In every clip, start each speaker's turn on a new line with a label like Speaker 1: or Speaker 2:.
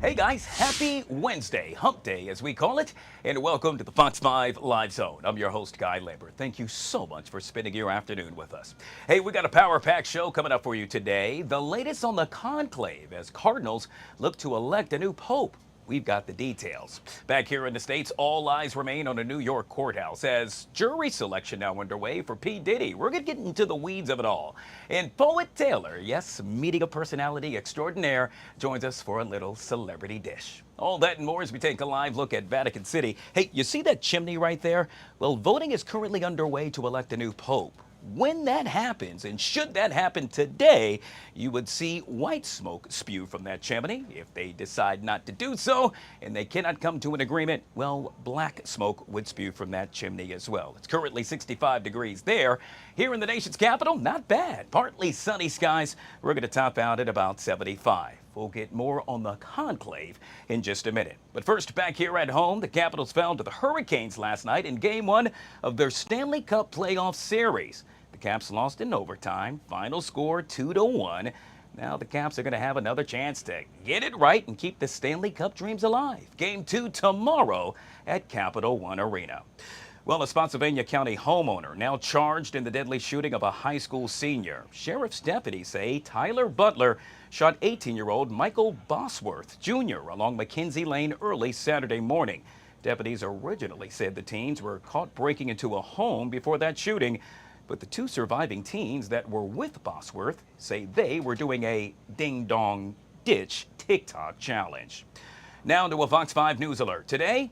Speaker 1: Hey guys, happy Wednesday, hump day as we call it, and welcome to the Fox 5 Live Zone. I'm your host, Guy Lambert. Thank you so much for spending your afternoon with us. Hey, we got a power-packed show coming up for you today. The latest on the conclave as Cardinals look to elect a new pope. We've got the details. Back here in the States, all eyes remain on a New York courthouse as jury selection now underway for P. Diddy. We're going to get into the weeds of it all. And Poet Taylor, yes, media personality extraordinaire, joins us for a little celebrity dish. All that and more as we take a live look at Vatican City. Hey, you see that chimney right there? Well, voting is currently underway to elect a new pope. When that happens, and should that happen today, you would see white smoke spew from that chimney. If they decide not to do so, and they cannot come to an agreement, well, black smoke would spew from that chimney as well. It's currently 65 degrees there. Here in the nation's capital, not bad. Partly sunny skies. We're going to top out at about 75. We'll get more on the conclave in just a minute. But first, back here at home, the Capitals fell to the Hurricanes last night in Game 1 of their Stanley Cup playoff series. The Caps lost in overtime, final score 2-1. Now the Caps are going to have another chance to get it right and keep the Stanley Cup dreams alive. Game 2 tomorrow at Capital One Arena. Well, a Spotsylvania County homeowner now charged in the deadly shooting of a high school senior. Sheriff's deputies say Tyler Butler shot 18-year-old Michael Bosworth Jr. along McKenzie Lane early Saturday morning. Deputies originally said the teens were caught breaking into a home before that shooting, but the two surviving teens that were with Bosworth say they were doing a ding-dong ditch TikTok challenge. Now to a Fox 5 News alert. Today,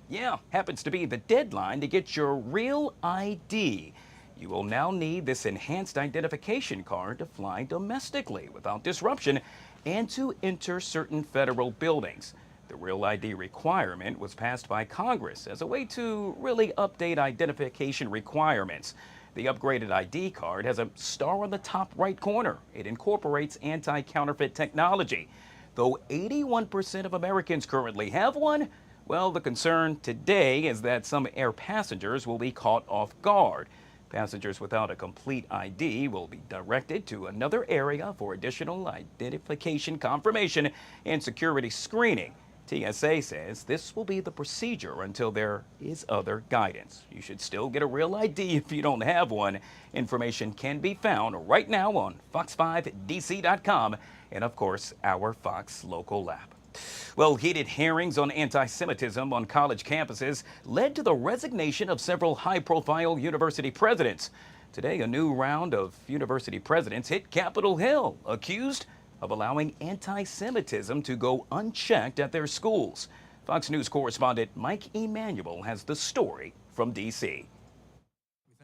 Speaker 1: happens to be the deadline to get your real ID. You will now need this enhanced identification card to fly domestically without disruption and to enter certain federal buildings. The real ID requirement was passed by Congress as a way to really update identification requirements. The upgraded ID card has a star on the top right corner. It incorporates anti-counterfeit technology. Though 81% of Americans currently have one, well, the concern today is that some air passengers will be caught off guard. Passengers without a complete ID will be directed to another area for additional identification confirmation and security screening. TSA says this will be the procedure until there is other guidance. You should still get a real ID if you don't have one. Information can be found right now on fox5dc.com and, of course, our Fox local app. Well, heated hearings on anti-Semitism on college campuses led to the resignation of several high-profile university presidents. Today, a new round of university presidents hit Capitol Hill, accused of allowing anti-Semitism to go unchecked at their schools. Fox News correspondent Mike Emanuel has the story from D.C.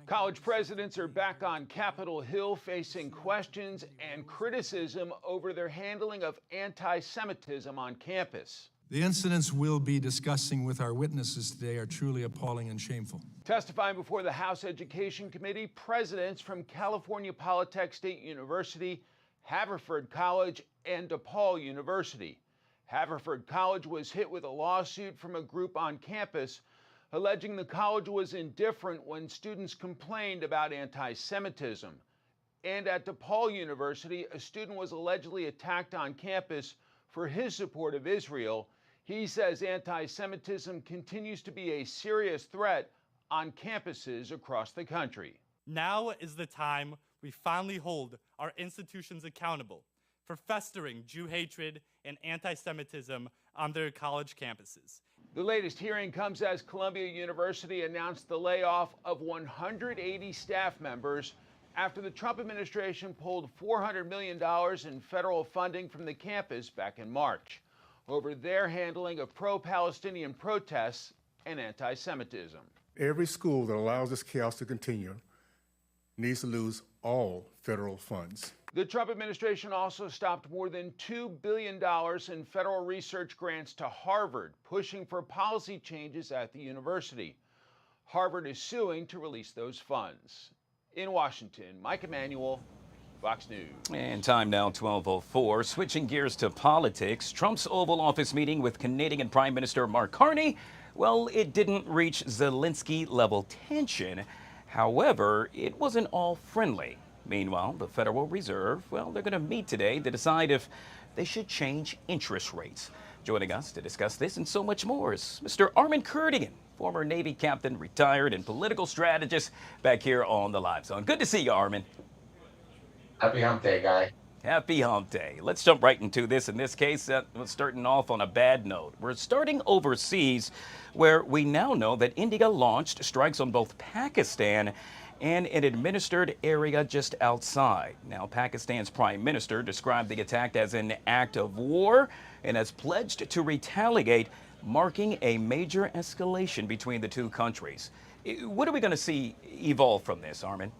Speaker 2: College presidents are back on Capitol Hill facing questions and criticism over their handling of anti-Semitism on campus.
Speaker 3: The incidents we'll be discussing with our witnesses today are truly appalling and shameful.
Speaker 2: Testifying before the House Education Committee, presidents from California Polytechnic State University, Haverford College, and DePaul University. Haverford College was hit with a lawsuit from a group on campus alleging the college was indifferent when students complained about anti-Semitism. And at DePaul University, a student was allegedly attacked on campus for his support of Israel. He says anti-Semitism continues to be a serious threat on campuses across the country.
Speaker 4: Now is the time we finally hold our institutions accountable for festering Jew hatred and anti-Semitism on their college campuses.
Speaker 2: The latest hearing comes as Columbia University announced the layoff of 180 staff members after the Trump administration pulled $400 million in federal funding from the campus back in March over their handling of pro-Palestinian protests and anti-Semitism.
Speaker 5: Every school that allows this chaos to continue needs to lose all federal funds.
Speaker 2: The Trump administration also stopped more than $2 billion in federal research grants to Harvard, pushing for policy changes at the university. Harvard is suing to release those funds. In Washington, Mike Emanuel, Fox News.
Speaker 1: And time now, 12:04. Switching gears to politics, Trump's Oval Office meeting with Canadian Prime Minister Mark Carney, well, it didn't reach Zelensky-level tension. However, it wasn't all friendly. Meanwhile, the Federal Reserve, well, they're going to meet today to decide if they should change interest rates. Joining us to discuss this and so much more is Mr. Armen Kurdian, former Navy captain, retired, and political strategist, back here on the Live Zone. Good to see you, Armen.
Speaker 6: Happy hump day, Guy.
Speaker 1: Happy hump day. Let's jump right into this. In this case, we're starting off on a bad note. We're starting overseas, where we now know that India launched strikes on both Pakistan and an administered area just outside. Now, Pakistan's prime minister described the attack as an act of war and has pledged to retaliate, marking a major escalation between the two countries. What are we going to see evolve from this, Armen?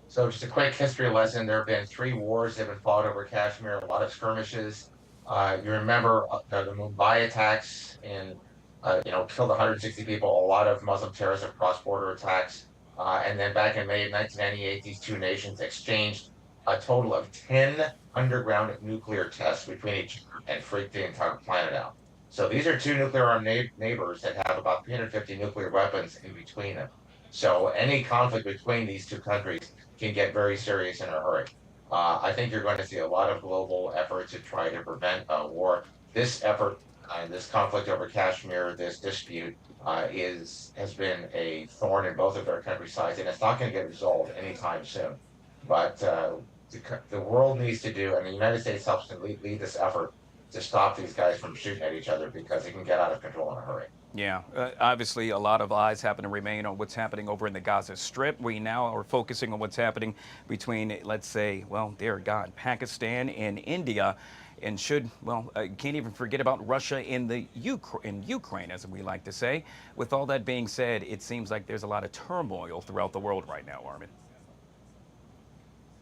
Speaker 6: So just a quick history lesson. There have been 3 wars that have been fought over Kashmir, a lot of skirmishes. You remember the Mumbai attacks killed 160 people, a lot of Muslim terrorists of cross-border attacks. And then back in May of 1998, these two nations exchanged a total of 10 underground nuclear tests between each other and freaked the entire planet out. So these are 2 nuclear-armed neighbors that have about 350 nuclear weapons in between them. So any conflict between these 2 countries can get very serious in a hurry. I think you're going to see a lot of global effort to try to prevent a war. This effort, this conflict over Kashmir, this dispute, has been a thorn in both of their countries' sides, and it's not going to get resolved anytime soon. But the world needs to do, and the United States helps to lead this effort to stop these guys from shooting at each other, because it can get out of control in a hurry.
Speaker 1: Yeah, obviously a lot of eyes happen to remain on what's happening over in the Gaza Strip. We now are focusing on what's happening between, let's say, well, dear God, Pakistan and India. And can't even forget about Russia in Ukraine, as we like to say. With all that being said, it seems like there's a lot of turmoil throughout the world right now, Armen.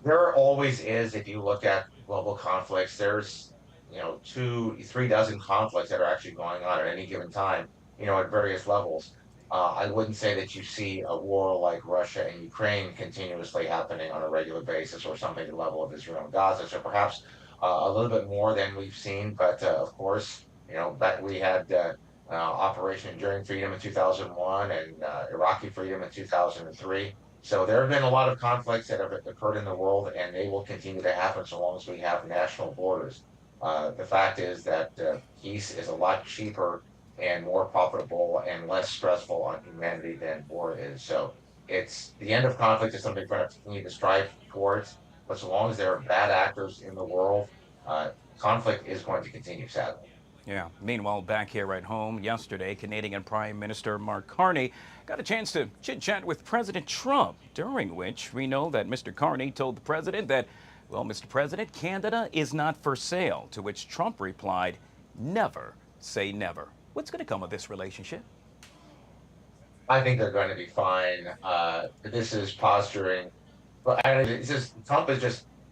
Speaker 6: There always is. If you look at global conflicts, there's 2-3 dozen conflicts that are actually going on at any given time, at various levels. I wouldn't say that you see a war like Russia and Ukraine continuously happening on a regular basis, or something at the level of Israel and Gaza. So perhaps a little bit more than we've seen, but of course, that we had Operation Enduring Freedom in 2001 and Iraqi Freedom in 2003. So there have been a lot of conflicts that have occurred in the world, and they will continue to happen so long as we have national borders. The fact is that peace is a lot cheaper and more profitable and less stressful on humanity than war is. So it's the end of conflict is something we're going to continue to strive towards. But so long as there are bad actors in the world, conflict is going to continue, sadly.
Speaker 1: Yeah. Meanwhile, back here at home yesterday, Canadian Prime Minister Mark Carney got a chance to chit-chat with President Trump, during which we know that Mr. Carney told the president that, well, Mr. President, Canada is not for sale, to which Trump replied, never say never. What's going to come of this relationship?
Speaker 6: I think they're going to be fine. This is posturing. But Trump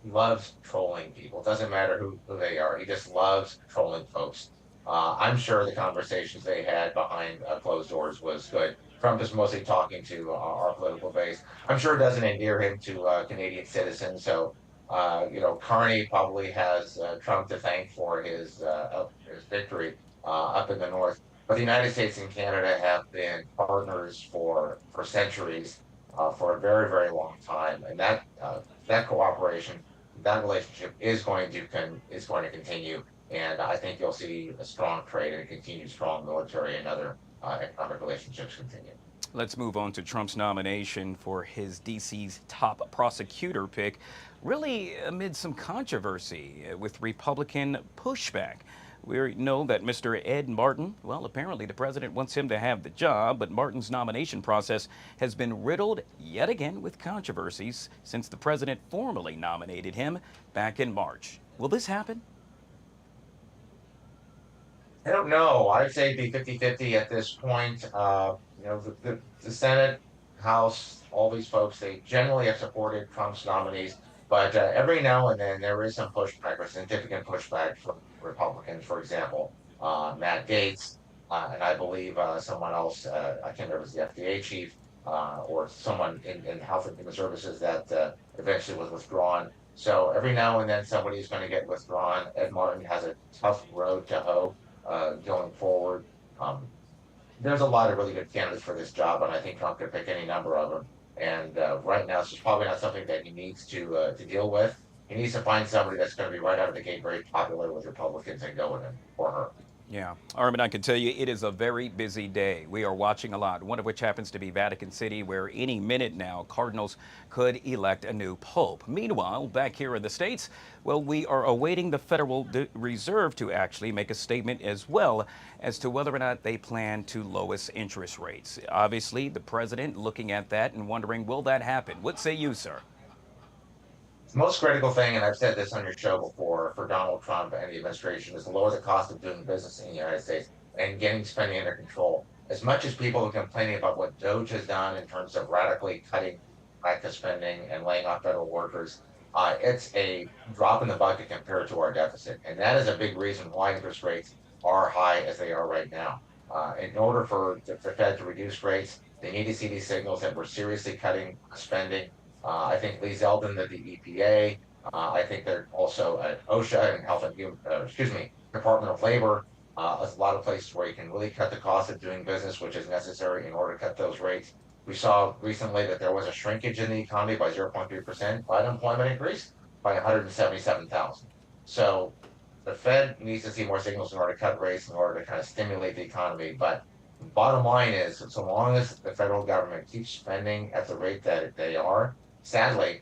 Speaker 6: loves trolling people. It doesn't matter who they are. He just loves trolling folks. I'm sure the conversations they had behind closed doors was good. Trump is mostly talking to our political base. I'm sure it doesn't endear him to Canadian citizens. So, Carney probably has Trump to thank for his victory up in the north. But the United States and Canada have been partners for centuries. For a very, very long time, and that cooperation, that relationship is going to continue, and I think you'll see a strong trade and a continued strong military and other economic relationships continue.
Speaker 1: Let's move on to Trump's nomination for his DC's top prosecutor pick, really amid some controversy with Republican pushback. We know that Mr. Ed Martin, well, apparently the president wants him to have the job, but Martin's nomination process has been riddled yet again with controversies since the president formally nominated him back in March. Will this happen?
Speaker 6: I don't know. I'd say it'd be 50-50 at this point. The Senate, House, all these folks, they generally have supported Trump's nominees, but every now and then there is some pushback, or significant pushback from Republicans. For example, Matt Gaetz, and I believe someone else, I can't remember if it was the FDA chief, or someone in Health and Human Services that eventually was withdrawn. So every now and then somebody's going to get withdrawn. Ed Martin has a tough road to hoe going forward. There's a lot of really good candidates for this job, and I think Trump could pick any number of them. And right now, this is probably not something that he needs to deal with. he needs to find somebody that's going to be right out of the gate very popular with Republicans and go with him or her.
Speaker 1: Yeah, Armen, I can tell you it is a very busy day. We are watching a lot, one of which happens to be Vatican City, where any minute now cardinals could elect a new pope. Meanwhile, back here in the States, well, we are awaiting the Federal Reserve to actually make a statement as well as to whether or not they plan to lower interest rates. Obviously, the president looking at that and wondering, will that happen? What say you, sir?
Speaker 6: The most critical thing, and I've said this on your show before, for Donald Trump and the administration is to lower the cost of doing business in the United States and getting spending under control. As much as people are complaining about what DOGE has done in terms of radically cutting back the spending and laying off federal workers, it's a drop in the bucket compared to our deficit. And that is a big reason why interest rates are high as they are right now. In order for the Fed to reduce rates, they need to see these signals that we're seriously cutting spending. I think Lee Zeldin at the EPA. I think they're also at OSHA and Health and Human, Department of Labor. There's a lot of places where you can really cut the cost of doing business, which is necessary in order to cut those rates. We saw recently that there was a shrinkage in the economy by 0.3%, but unemployment increased by 177,000. So the Fed needs to see more signals in order to cut rates, in order to kind of stimulate the economy. But bottom line is, so long as the federal government keeps spending at the rate that they are, sadly,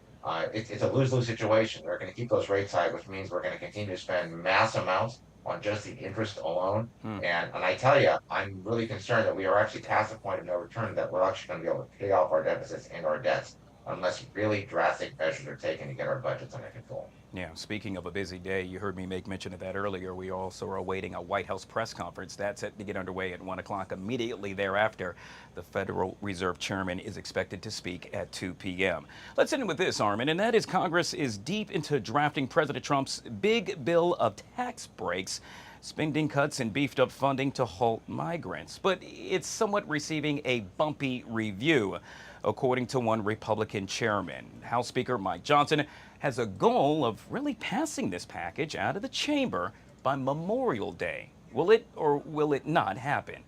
Speaker 6: it's a lose-lose situation. They're going to keep those rates high, which means we're going to continue to spend mass amounts on just the interest alone. And I tell you, I'm really concerned that we are actually past the point of no return, that we're actually going to be able to pay off our deficits and our debts unless really drastic measures are taken to get our budgets under control.
Speaker 1: Yeah, speaking of a busy day, you heard me make mention of that earlier. We also are awaiting a White House press conference. That's set to get underway at 1 o'clock. Immediately thereafter, the Federal Reserve Chairman is expected to speak at 2 p.m. Let's end with this, Armen, and that is Congress is deep into drafting President Trump's big bill of tax breaks, spending cuts, and beefed up funding to halt migrants. But it's somewhat receiving a bumpy review, according to one Republican chairman. House Speaker Mike Johnson has a goal of really passing this package out of the chamber by Memorial Day. Will it or will it not happen?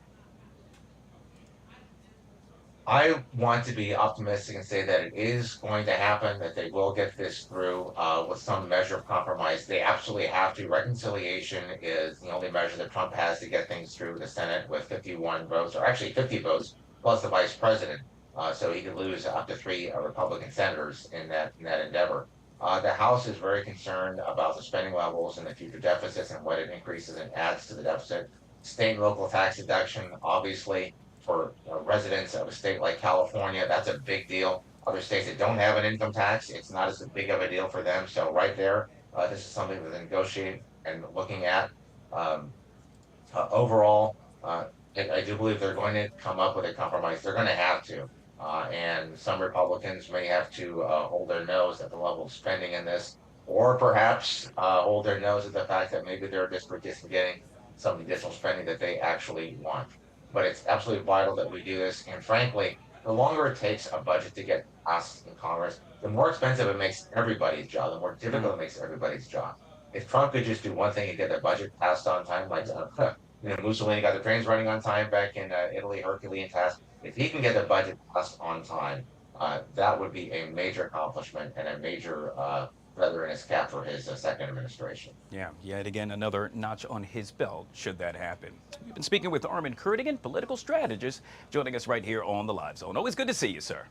Speaker 6: I want to be optimistic and say that it is going to happen, that they will get this through with some measure of compromise. They absolutely have to. Reconciliation is the only measure that Trump has to get things through the Senate with 51 votes, or actually 50 votes, plus the vice president. So he could lose up to 3 Republican senators in that endeavor. The House is very concerned about the spending levels and the future deficits and what it increases and adds to the deficit. State and local tax deduction, obviously, for residents of a state like California, that's a big deal. Other states that don't have an income tax, it's not as big of a deal for them. So right there, this is something that they're negotiating and looking at. Overall, I do believe they're going to come up with a compromise. They're going to have to. And some Republicans may have to hold their nose at the level of spending in this, or perhaps hold their nose at the fact that maybe they're just getting some additional spending that they actually want. But it's absolutely vital that we do this. And frankly, the longer it takes a budget to get passed in Congress, the more expensive it makes everybody's job, the more difficult it makes everybody's job. If Trump could just do one thing and get the budget passed on time, like Mussolini got the trains running on time back in Italy, Herculean task. If he can get the budget passed on time, that would be a major accomplishment and a major feather in his cap for his second administration.
Speaker 1: Yeah, yet again, another notch on his belt should that happen. We've been speaking with Armen Kurdian, political strategist, joining us right here on the Live Zone. Always good to see you, sir.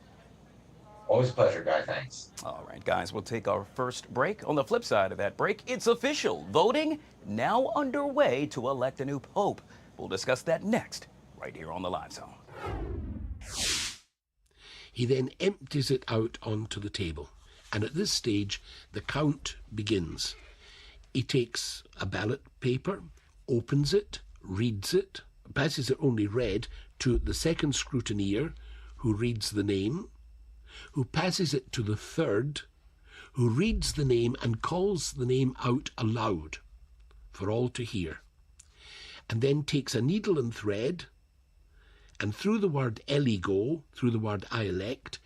Speaker 6: Always a pleasure, Guy. Thanks.
Speaker 1: All right, guys, we'll take our first break. On the flip side of that break, it's official. Voting now underway to elect a new pope. We'll discuss that next, right here on the Live Zone.
Speaker 7: He then empties it out onto the table, and at this stage the count begins. He takes a ballot paper, opens it, reads it, passes it only read to the second scrutineer, who reads the name, who passes it to the third, who reads the name and calls the name out aloud for all to hear, and then takes a needle and thread, and through the word eligo, through the word I elect,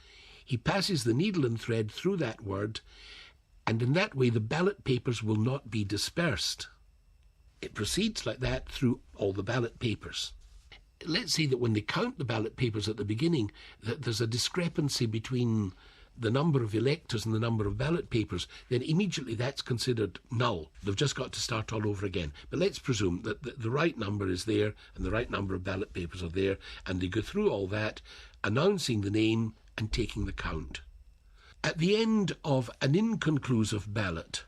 Speaker 7: he passes the needle and thread through that word, and in that way the ballot papers will not be dispersed. It proceeds like that through all the ballot papers. Let's say that when they count the ballot papers at the beginning, that there's a discrepancy between the number of electors and the number of ballot papers, then immediately that's considered null. They've just got to start all over again. But let's presume that the right number is there and the right number of ballot papers are there, and they go through all that, announcing the name and taking the count. At the end of an inconclusive ballot,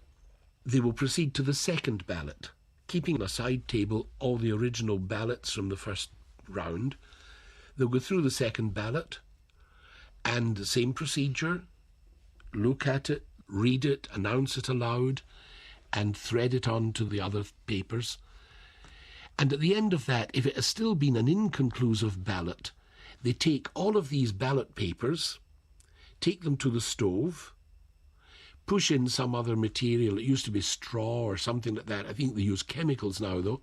Speaker 7: they will proceed to the second ballot, keeping on a side table all the original ballots from the first round. They'll go through the second ballot, and the same procedure, look at it, read it, announce it aloud, and thread it on to the other papers. And at the end of that, if it has still been an inconclusive ballot, they take all of these ballot papers, take them to the stove, push in some other material. It used to be straw or something like that. I think they use chemicals now, though,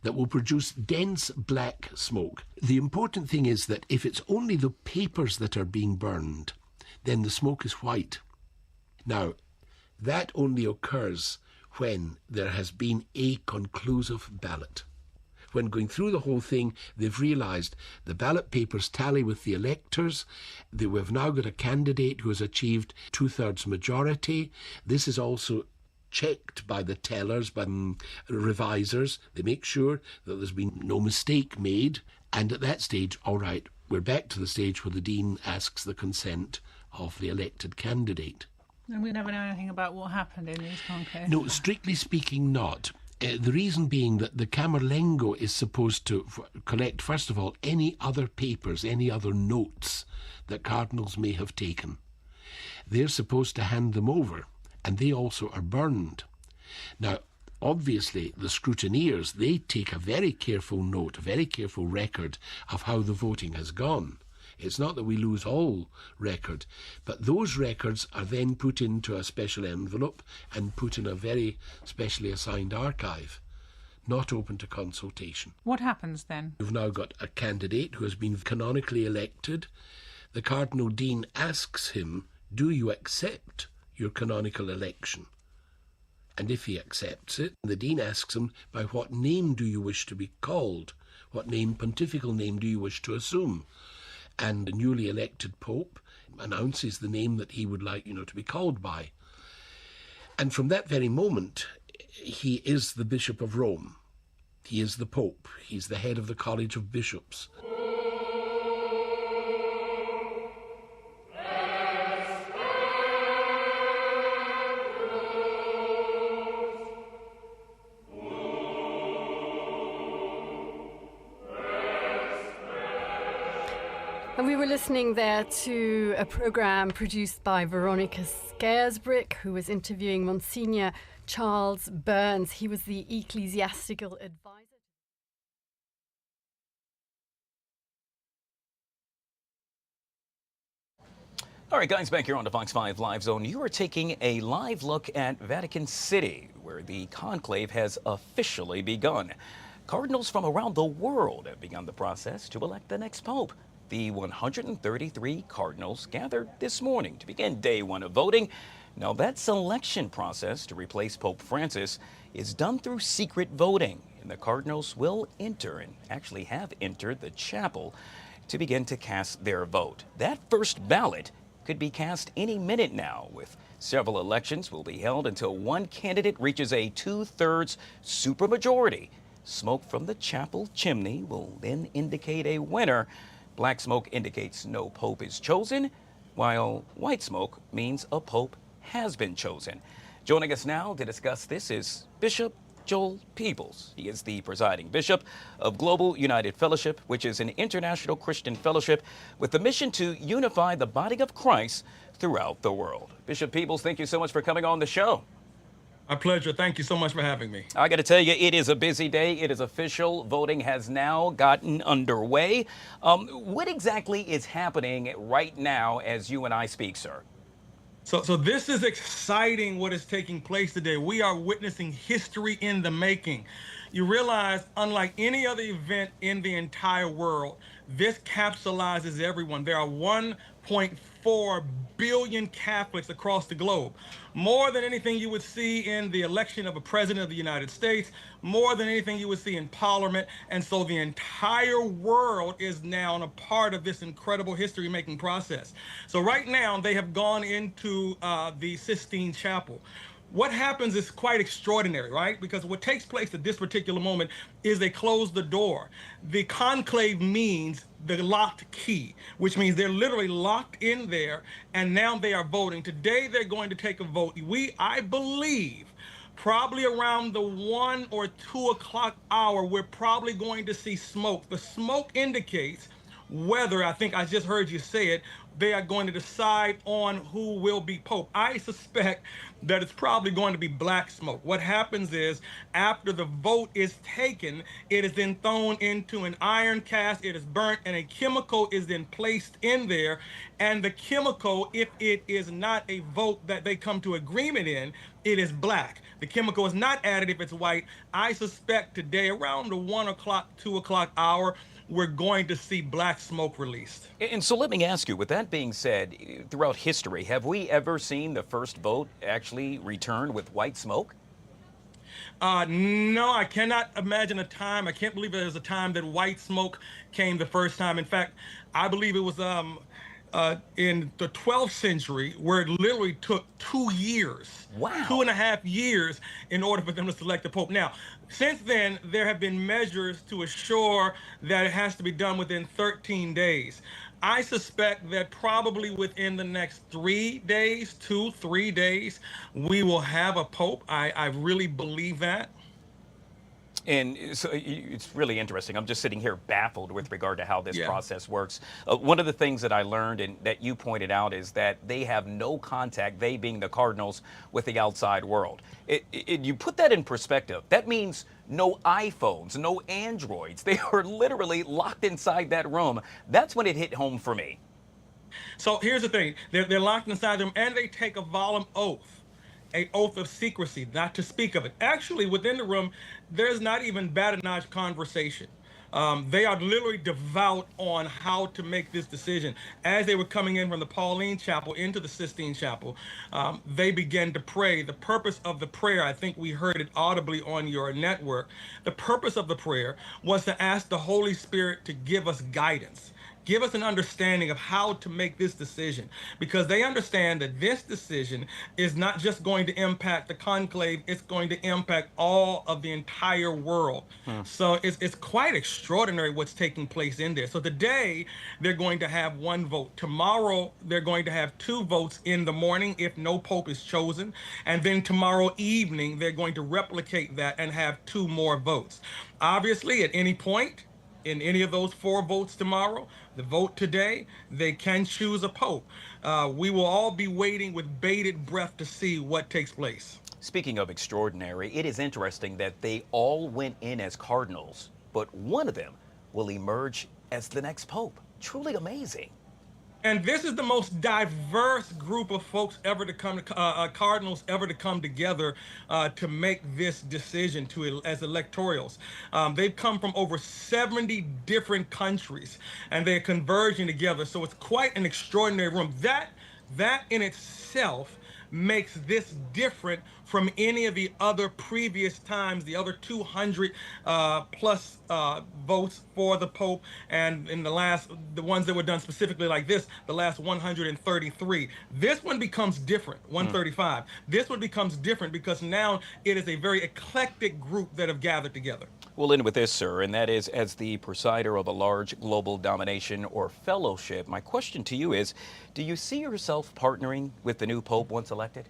Speaker 7: that will produce dense black smoke. The important thing is that if it's only the papers that are being burned, then the smoke is white. Now, that only occurs when there has been a conclusive ballot. When going through the whole thing, they've realised the ballot papers tally with the electors. We've now got a candidate who has achieved 2/3 majority. This is also checked by the tellers, by the revisers. They make sure that there's been no mistake made. And at that stage, all right, we're back to the stage where the Dean asks the consent of the elected candidate.
Speaker 8: And we never know anything about what happened in these conclaves?
Speaker 7: No, strictly speaking, not. The reason being that the Camerlengo is supposed to collect, first of all, any other papers, any other notes that cardinals may have taken. They're supposed to hand them over, and they also are burned. Now, obviously, the scrutineers, they take a very careful note, a very careful record of how the voting has gone. It's not that we lose all record, but those records are then put into a special envelope and put in a very specially assigned archive, not open to consultation.
Speaker 8: What happens then?
Speaker 7: We've now got a candidate who has been canonically elected. The Cardinal Dean asks him, do you accept your canonical election? And if he accepts it, the Dean asks him, by what name do you wish to be called? What name, pontifical name, do you wish to assume? And the newly elected Pope announces the name that he would like, to be called by. And from that very moment, he is the Bishop of Rome. He is the Pope. He's the head of the College of Bishops.
Speaker 9: And we were listening there to a programme produced by Veronica Scaresbrick, who was interviewing Monsignor Charles Burns. He was the ecclesiastical advisor.
Speaker 1: All right, guys, back here on the Fox 5 Live Zone, you are taking a live look at Vatican City, where the conclave has officially begun. Cardinals from around the world have begun the process to elect the next pope. The 133 cardinals gathered this morning to begin day one of voting. Now, that selection process to replace Pope Francis is done through secret voting, and the cardinals will enter and actually have entered the chapel to begin to cast their vote. That first ballot could be cast any minute now, with several elections will be held until one candidate reaches a 2/3 supermajority. Smoke from the chapel chimney will then indicate a winner. Black smoke indicates no pope is chosen, while white smoke means a pope has been chosen. Joining us now to discuss this is Bishop Joel Peebles. He is the presiding bishop of Global United Fellowship, which is an international Christian fellowship with the mission to unify the body of Christ throughout the world. Bishop Peebles, thank you so much for coming on the show.
Speaker 10: My pleasure. Thank you so much for having me.
Speaker 1: I got to tell you, it is a busy day. It is official. Voting has now gotten underway. What exactly is happening right now as you and I speak, sir?
Speaker 10: So this is exciting what is taking place today. We are witnessing history in the making. You realize, unlike any other event in the entire world, this capsulizes everyone. There are 1.4 1.4 billion Catholics across the globe. More than anything you would see in the election of a president of the United States, more than anything you would see in Parliament. And so the entire world is now a part of this incredible history-making process. So right now, they have gone into the Sistine Chapel. What happens is quite extraordinary, right? Because what takes place at this particular moment is they close the door. The conclave means the locked key, which means they're literally locked in there, and now they are voting. Today, they're going to take a vote. I believe, probably around the 1 or 2 o'clock hour, we're probably going to see smoke. The smoke indicates whether, I think I just heard you say it, they are going to decide on who will be Pope. I suspect that it's probably going to be black smoke. What happens is, after the vote is taken, it is then thrown into an iron cast, it is burnt, and a chemical is then placed in there. And the chemical, if it is not a vote that they come to agreement in, it is black. The chemical is not added if it's white. I suspect today, around the 1 o'clock, 2 o'clock hour, we're going to see black smoke released.
Speaker 1: And so let me ask you, with that being said, throughout history, have we ever seen the first vote actually return with white smoke?
Speaker 10: No, I cannot imagine a time. I can't believe there was a time that white smoke came the first time. In fact, I believe it was in the 12th century, where it literally took 2 years,
Speaker 1: wow,
Speaker 10: 2.5 years, in order for them to select the Pope. Now, since then, there have been measures to assure that it has to be done within 13 days. I suspect that probably within the next 3 days, 2-3 days, we will have a Pope. I really believe that.
Speaker 1: And so it's really interesting. I'm just sitting here baffled with regard to how this process works. One of the things that I learned and that you pointed out is that they have no contact, they being the cardinals, with the outside world. You put that in perspective. That means no iPhones, no Androids. They are literally locked inside that room. That's when it hit home for me.
Speaker 10: So here's the thing. They're locked inside them, and they take a solemn oath. An oath of secrecy, not to speak of it. Actually, within the room, there's not even badinage conversation. They are literally devout on how to make this decision. As they were coming in from the Pauline Chapel into the Sistine Chapel, they began to pray. The purpose of the prayer, I think we heard it audibly on your network, the purpose of the prayer was to ask the Holy Spirit to give us guidance. Give us an understanding of how to make this decision, because they understand that this decision is not just going to impact the conclave, it's going to impact all of the entire world. So it's quite extraordinary what's taking place in there. So today, they're going to have 1 vote. Tomorrow, they're going to have 2 votes in the morning if no Pope is chosen. And then tomorrow evening, they're going to replicate that and have 2 more votes. Obviously, at any point, in any of those 4 votes tomorrow, the vote today, they can choose a Pope. We will all be waiting with bated breath to see what takes place.
Speaker 1: Speaking of extraordinary, it is interesting that they all went in as cardinals, but one of them will emerge as the next Pope. Truly amazing.
Speaker 10: And this is the most diverse group of folks ever to come, cardinals ever to come together to make this decision as electorals. They've come from over 70 different countries, and they're converging together. So it's quite an extraordinary room. That in itself makes this different from any of the other previous times, the other 200 plus votes for the Pope, and in the ones that were done specifically like this, the last 133. This one becomes different, 135. This one becomes different because now it is a very eclectic group that have gathered together.
Speaker 1: We'll end with this, sir, and that is, as the presider of a large global domination or fellowship, my question to you is, do you see yourself partnering with the new Pope once elected?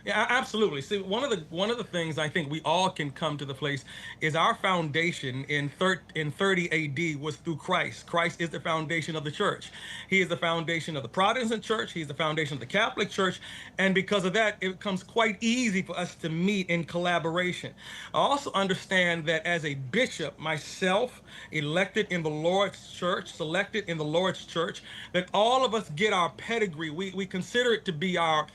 Speaker 10: Yeah, absolutely. See, one of the things I think we all can come to the place is our foundation in 30 AD was through Christ. Christ is the foundation of the church. He is the foundation of the Protestant church. He's the foundation of the Catholic church. And because of that, it becomes quite easy for us to meet in collaboration. I also understand that as a bishop, myself, elected in the Lord's church, selected in the Lord's church, that all of us get our pedigree. We consider it to be our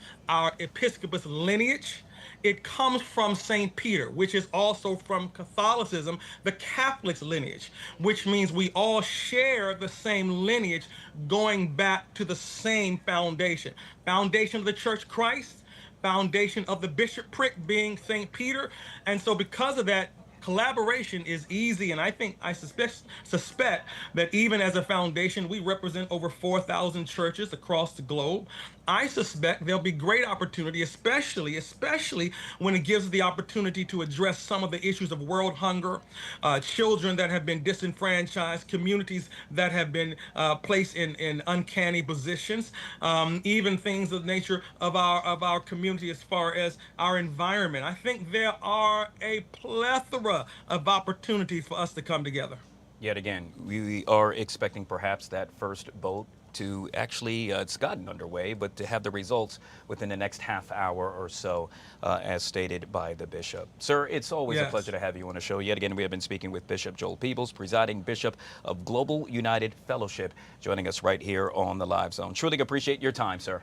Speaker 10: episcopus lineage, it comes from St. Peter, which is also from Catholicism, the Catholic lineage, which means we all share the same lineage going back to the same foundation. Foundation of the Church Christ, foundation of the bishopric being St. Peter. And so because of that, collaboration is easy, and I suspect that even as a foundation, we represent over 4,000 churches across the globe. I suspect there'll be great opportunity, especially when it gives the opportunity to address some of the issues of world hunger, children that have been disenfranchised, communities that have been placed in uncanny positions, even things of the nature of our community as far as our environment. I think there are a plethora of opportunities for us to come together.
Speaker 1: Yet again, we are expecting perhaps that first vote to actually, it's gotten underway, but to have the results within the next half hour or so, as stated by the bishop. Sir, it's always a pleasure to have you on the show. Yet again, we have been speaking with Bishop Joel Peebles, presiding bishop of Global United Fellowship, joining us right here on the Live Zone. Truly appreciate your time, sir.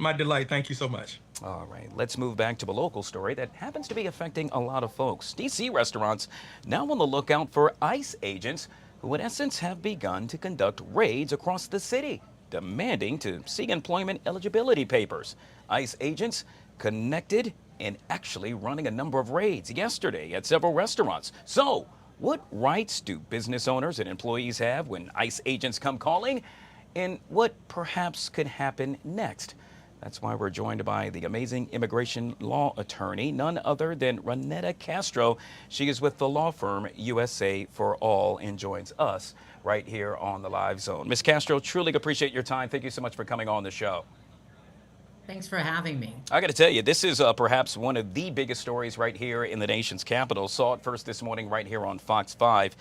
Speaker 10: My delight. Thank you so much.
Speaker 1: All right, let's move back to a local story that happens to be affecting a lot of folks. D.C. restaurants now on the lookout for ICE agents who in essence have begun to conduct raids across the city, demanding to see employment eligibility papers. ICE agents connected and actually running a number of raids yesterday at several restaurants. So, what rights do business owners and employees have when ICE agents come calling? And what perhaps could happen next? That's why we're joined by the amazing immigration law attorney, none other than Ronetta Castro. She is with the law firm USA for All and joins us right here on the Live Zone. Ms. Castro, truly appreciate your time. Thank you so much for coming on the show.
Speaker 11: Thanks for having me.
Speaker 1: I got to tell you, this is perhaps one of the biggest stories right here in the nation's capital. Saw it first this morning right here on Fox 5.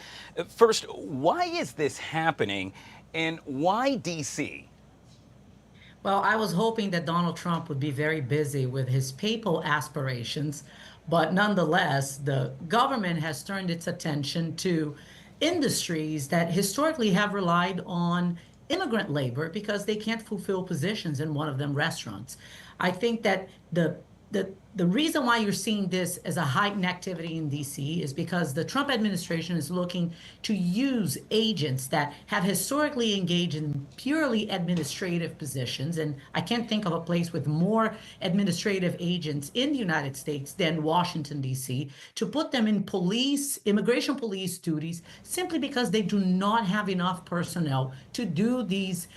Speaker 1: First, why is this happening and why D.C.?
Speaker 11: Well, I was hoping that Donald Trump would be very busy with his papal aspirations, but nonetheless, the government has turned its attention to industries that historically have relied on immigrant labor because they can't fulfill positions, in one of them restaurants. I think that the reason why you're seeing this as a heightened activity in DC is because the Trump administration is looking to use agents that have historically engaged in purely administrative positions. And I can't think of a place with more administrative agents in the United States than Washington, DC, to put them in immigration police duties, simply because they do not have enough personnel to do these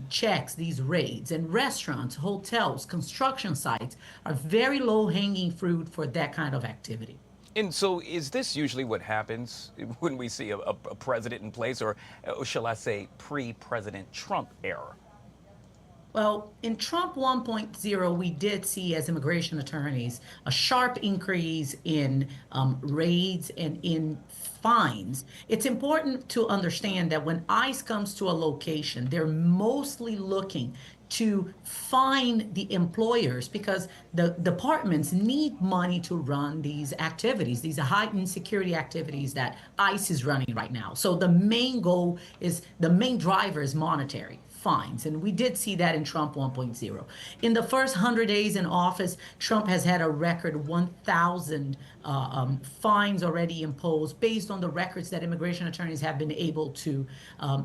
Speaker 11: checks, these raids. And restaurants, hotels, construction sites are very low-hanging fruit for that kind of activity.
Speaker 1: And so is this usually what happens when we see a president in place, or shall I say pre-President Trump era?
Speaker 11: Well, in Trump 1.0, we did see, as immigration attorneys, a sharp increase in raids and in fines. It's important to understand that when ICE comes to a location, they're mostly looking to fine the employers because the departments need money to run these activities, these heightened security activities that ICE is running right now. So the main goal is, the main driver is monetary fines. And we did see that in Trump 1.0. In the first 100 days in office, Trump has had a record 1,000 fines already imposed based on the records that immigration attorneys have been able to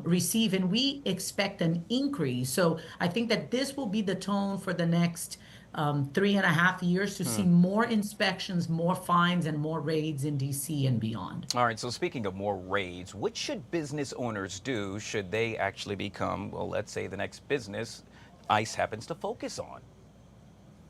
Speaker 11: receive. And we expect an increase. So I think that this will be the tone for the next 3.5 years to see more inspections, more fines, and more raids in DC and beyond.
Speaker 1: All right, so speaking of more raids, what should business owners do should they actually become, well, let's say the next business ICE happens to focus on?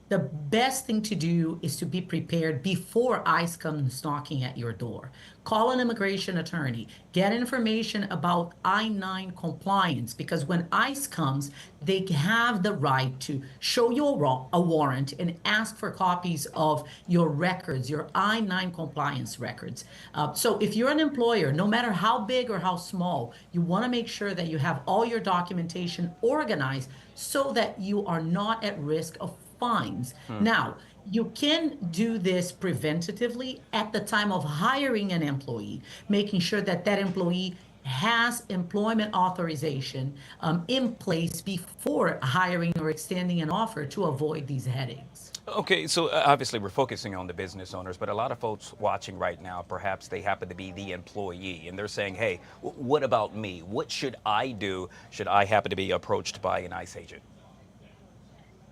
Speaker 11: The best thing to do is to be prepared before ICE comes knocking at your door. Call an immigration attorney, get information about I-9 compliance, because when ICE comes, they have the right to show you a warrant and ask for copies of your records, your I-9 compliance records. So if you're an employer, no matter how big or how small, you want to make sure that you have all your documentation organized so that you are not at risk of fines. Now, you can do this preventatively at the time of hiring an employee, making sure that that employee has employment authorization in place before hiring or extending an offer to avoid these headaches.
Speaker 1: Okay, so obviously we're focusing on the business owners, but a lot of folks watching right now, perhaps they happen to be the employee and they're saying, hey, what about me? What should I do should I happen to be approached by an ICE agent?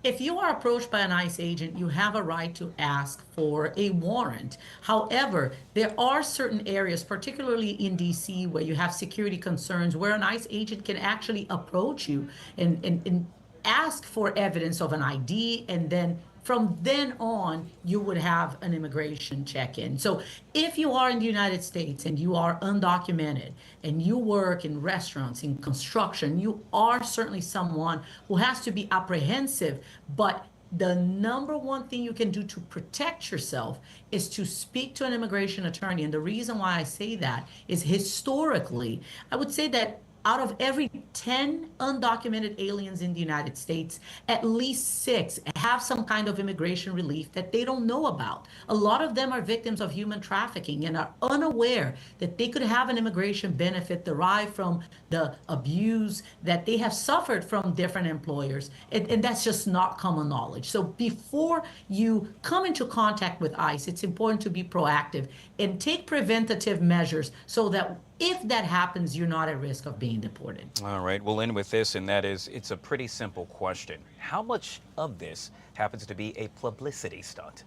Speaker 11: If you are approached by an ICE agent, you have a right to ask for a warrant. However, there are certain areas, particularly in DC, where you have security concerns, where an ICE agent can actually approach you and ask for evidence of an ID, and then from then on, you would have an immigration check-in. So if you are in the United States and you are undocumented and you work in restaurants, in construction, you are certainly someone who has to be apprehensive. But the number one thing you can do to protect yourself is to speak to an immigration attorney. And the reason why I say that is historically, I would say that out of every 10 undocumented aliens in the United States, at least 6 have some kind of immigration relief that they don't know about. A lot of them are victims of human trafficking and are unaware that they could have an immigration benefit derived from the abuse that they have suffered from different employers. And that's just not common knowledge. So before you come into contact with ICE, it's important to be proactive and take preventative measures so that if that happens, you're not at risk of being deported.
Speaker 1: All right, we'll end with this, and that is, it's a pretty simple question. How much of this happens to be a publicity stunt?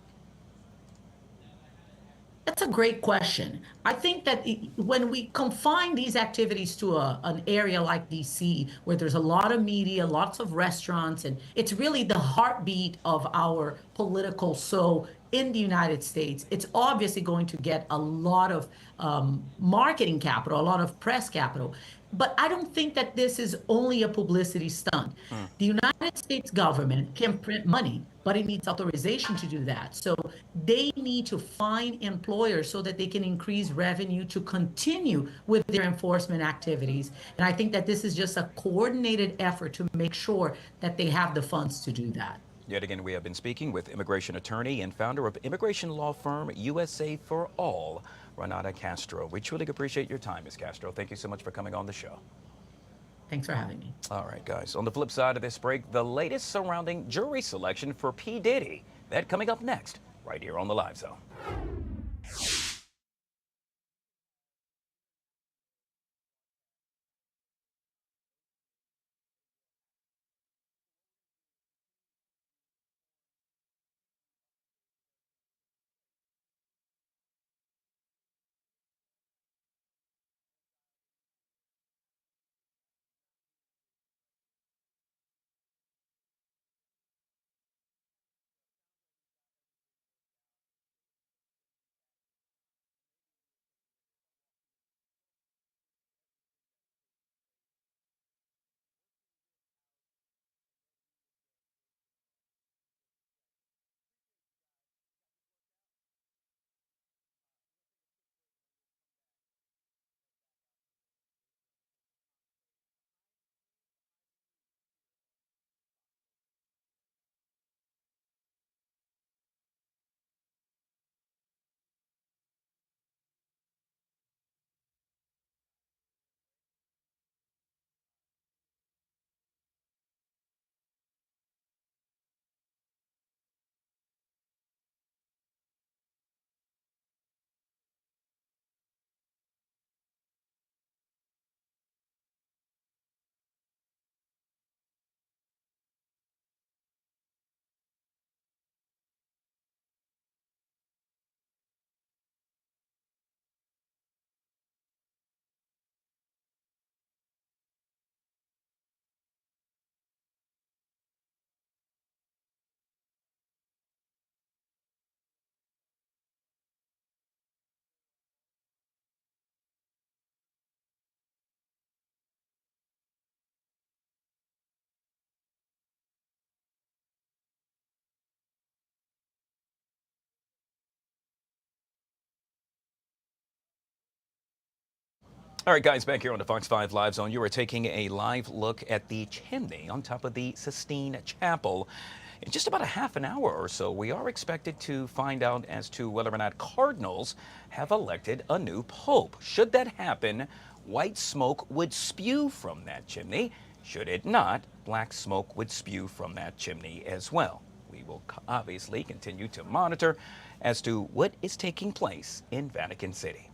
Speaker 11: That's a great question. I think that when we confine these activities to an area like DC, where there's a lot of media, lots of restaurants, and it's really the heartbeat of our political soul in the United States, it's obviously going to get a lot of marketing capital, a lot of press capital. But I don't think that this is only a publicity stunt. The United States government can print money, but it needs authorization to do that. So they need to fine employers so that they can increase revenue to continue with their enforcement activities. And I think that this is just a coordinated effort to make sure that they have the funds to do that.
Speaker 1: Yet again, we have been speaking with immigration attorney and founder of immigration law firm USA for All, Renata Castro. We truly appreciate your time, Ms. Castro. Thank you so much for coming on the show.
Speaker 11: Thanks for having me.
Speaker 1: All right, guys. On the flip side of this break, the latest surrounding jury selection for P. Diddy. That coming up next, right here on the Live Zone. All right, guys, back here on the Fox 5 Live Zone, you are taking a live look at the chimney on top of the Sistine Chapel. In just about a half an hour or so, we are expected to find out as to whether or not cardinals have elected a new pope. Should that happen, white smoke would spew from that chimney. Should it not, black smoke would spew from that chimney as well. We we will obviously continue to monitor as to what is taking place in Vatican City.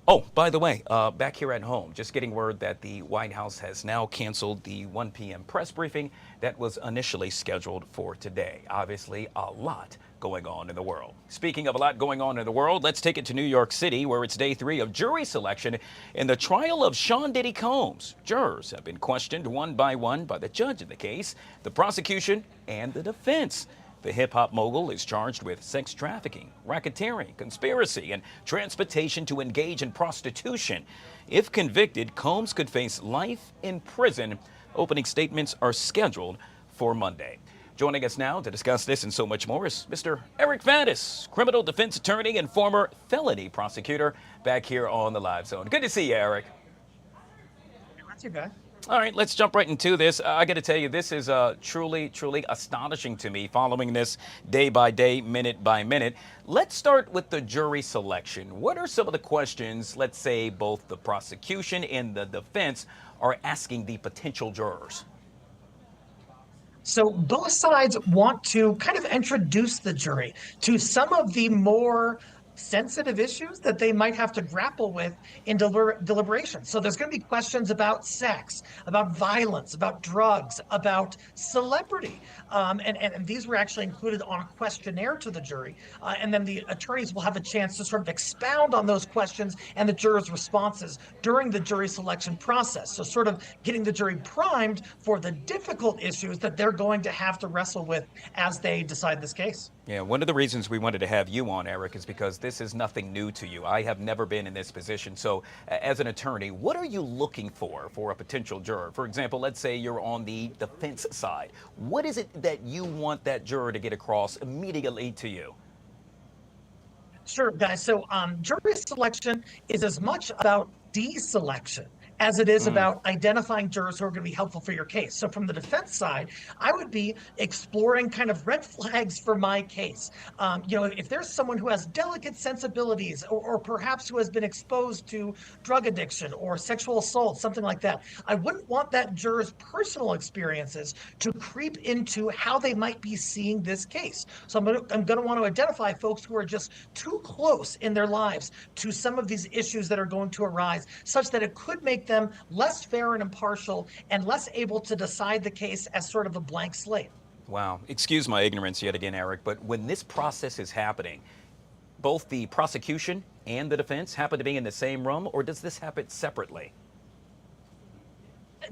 Speaker 1: Oh, by the way, back here at home, just getting word that the White House has now canceled the 1 p.m. press briefing that was initially scheduled for today. Obviously, a lot going on in the world. Speaking of a lot going on in the world, let's take it to New York City, where it's day 3 of jury selection in the trial of Sean Diddy Combs. Jurors have been questioned one by one by the judge in the case, the prosecution, and the defense. The hip-hop mogul is charged with sex trafficking, racketeering, conspiracy, and transportation to engage in prostitution. If convicted, Combs could face life in prison. Opening statements are scheduled for Monday. Joining us now to discuss this and so much more is Mr. Eric FADDIS, criminal defense attorney and former felony prosecutor, back here on the Live Zone. Good to see you, Eric.
Speaker 12: Not too bad.
Speaker 1: All right, let's jump right into this. I got to tell you, this is truly astonishing to me, following this day by day, minute by minute. Let's start with the jury selection. What are some of the questions, let's say, both the prosecution and the defense are asking the potential jurors?
Speaker 12: So both sides want to kind of introduce the jury to some of the more sensitive issues that they might have to grapple with in deliberation. So there's going to be questions about sex, about violence, about drugs, about celebrity. And these were actually included on a questionnaire to the jury. And then the attorneys will have a chance to sort of expound on those questions and the jurors' responses during the jury selection process. So sort of getting the jury primed for the difficult issues that they're going to have to wrestle with as they decide this case.
Speaker 1: Yeah, one of the reasons we wanted to have you on, Eric, is because this is nothing new to you. I have never been in this position. So as an attorney, what are you looking for a potential juror? For example, let's say you're on the defense side. What is it that you want that juror to get across immediately to you?
Speaker 12: Sure, guys. So jury selection is as much about deselection as it is about identifying jurors who are going to be helpful for your case. So from the defense side, I would be exploring kind of red flags for my case. If there's someone who has delicate sensibilities or perhaps who has been exposed to drug addiction or sexual assault, something like that, I wouldn't want that juror's personal experiences to creep into how they might be seeing this case. So I'm going to want to identify folks who are just too close in their lives to some of these issues that are going to arise, such that it could make them less fair and impartial and less able to decide the case as sort of a blank slate.
Speaker 1: Wow. Excuse my ignorance yet again, Eric, but when this process is happening, both the prosecution and the defense happen to be in the same room, or does this happen separately?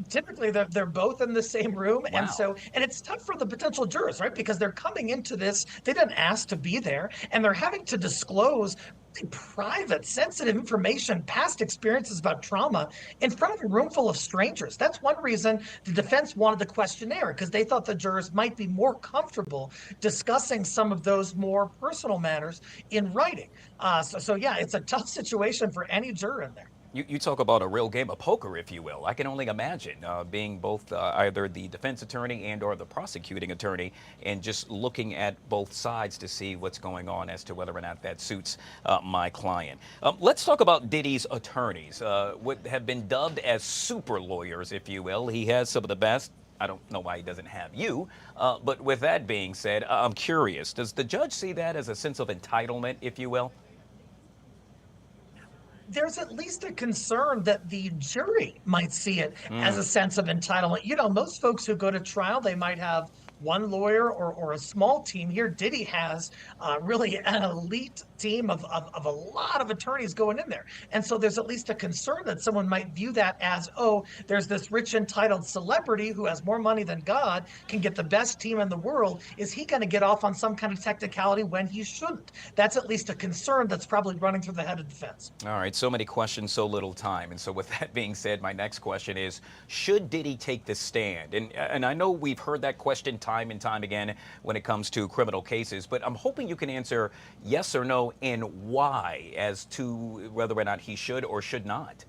Speaker 12: Typically, they're both in the same room.
Speaker 1: Wow.
Speaker 12: And it's tough for the potential jurors, right? Because they're coming into this, they didn't ask to be there, and they're having to disclose private, sensitive information, past experiences about trauma in front of a room full of strangers. That's one reason the defense wanted the questionnaire, because they thought the jurors might be more comfortable discussing some of those more personal matters in writing. So yeah, it's a tough situation for any juror in there.
Speaker 1: You talk about a real game of poker, if you will. I can only imagine being both either the defense attorney and or the prosecuting attorney and just looking at both sides to see what's going on as to whether or not that suits my client. Let's talk about Diddy's attorneys, what have been dubbed as super lawyers, if you will. He has some of the best. I don't know why he doesn't have you. But with that being said, I'm curious, does the judge see that as a sense of entitlement, if you will?
Speaker 12: There's at least a concern that the jury might see it as a sense of entitlement. You know, most folks who go to trial, they might have one lawyer or a small team. Here, Diddy has really an elite team of a lot of attorneys going in there. And so there's at least a concern that someone might view that as, oh, there's this rich, entitled celebrity who has more money than God, can get the best team in the world. Is he going to get off on some kind of technicality when he shouldn't? That's at least a concern that's probably running through the head of defense.
Speaker 1: All right, so many questions, so little time. And so with that being said, my next question is, should Diddy take the stand? And I know we've heard that question time and time again when it comes to criminal cases, but I'm hoping you can answer yes or no and why as to whether or not he should or should not.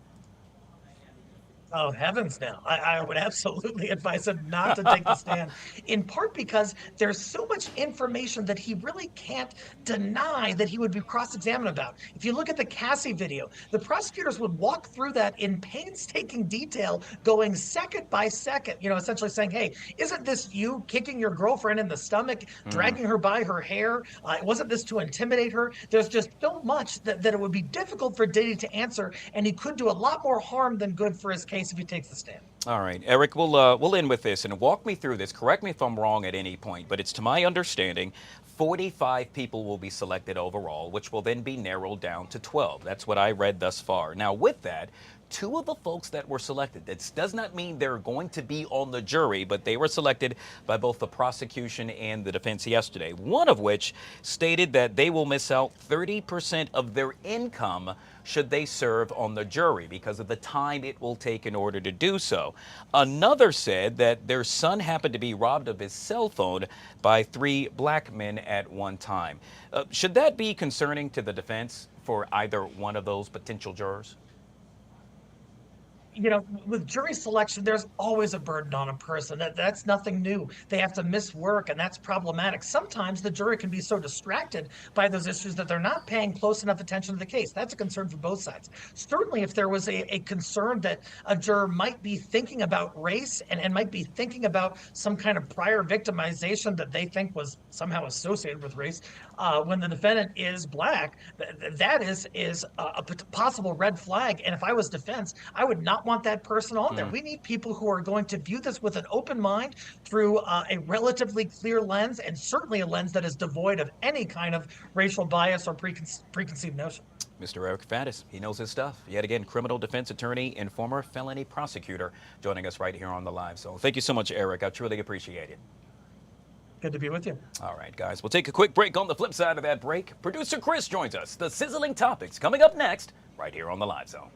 Speaker 12: Oh, heavens now. I would absolutely advise him not to take the stand, in part because there's so much information that he really can't deny that he would be cross-examined about. If you look at the Cassie video, the prosecutors would walk through that in painstaking detail, going second by second, essentially saying, hey, isn't this you kicking your girlfriend in the stomach, dragging her by her hair? Wasn't this to intimidate her? There's just so much that it would be difficult for Diddy to answer, and he could do a lot more harm than good for his case if he takes the stand.
Speaker 1: All right, Eric, we'll end with this and walk me through this. Correct me if I'm wrong at any point, but it's to my understanding 45 people will be selected overall, which will then be narrowed down to 12. That's what I read thus far. Now, with that, two of the folks that were selected, that does not mean they're going to be on the jury, but they were selected by both the prosecution and the defense yesterday, one of which stated that they will miss out 30% of their income should they serve on the jury because of the time it will take in order to do so. Another said that their son happened to be robbed of his cell phone by 3 black men at one time. Should that be concerning to the defense for either one of those potential jurors?
Speaker 12: With jury selection, there's always a burden on a person. That's nothing new. They have to miss work, and that's problematic. Sometimes the jury can be so distracted by those issues that they're not paying close enough attention to the case. That's a concern for both sides. Certainly, if there was a concern that a juror might be thinking about race and might be thinking about some kind of prior victimization that they think was somehow associated with race, when the defendant is black, that is a possible red flag. And if I was defense, I would not want that person on there. We need people who are going to view this with an open mind through a relatively clear lens, and certainly a lens that is devoid of any kind of racial bias or preconceived notion.
Speaker 1: Mr. Eric FADDIS, he knows his stuff. Yet again, criminal defense attorney and former felony prosecutor, joining us right here on the Live Zone. Thank you so much, Eric. I truly appreciate it.
Speaker 12: Good to be with you.
Speaker 1: All right, guys, we'll take a quick break. On the flip side of that break, producer Chris joins us. The sizzling topics coming up next, right here on the Live Zone.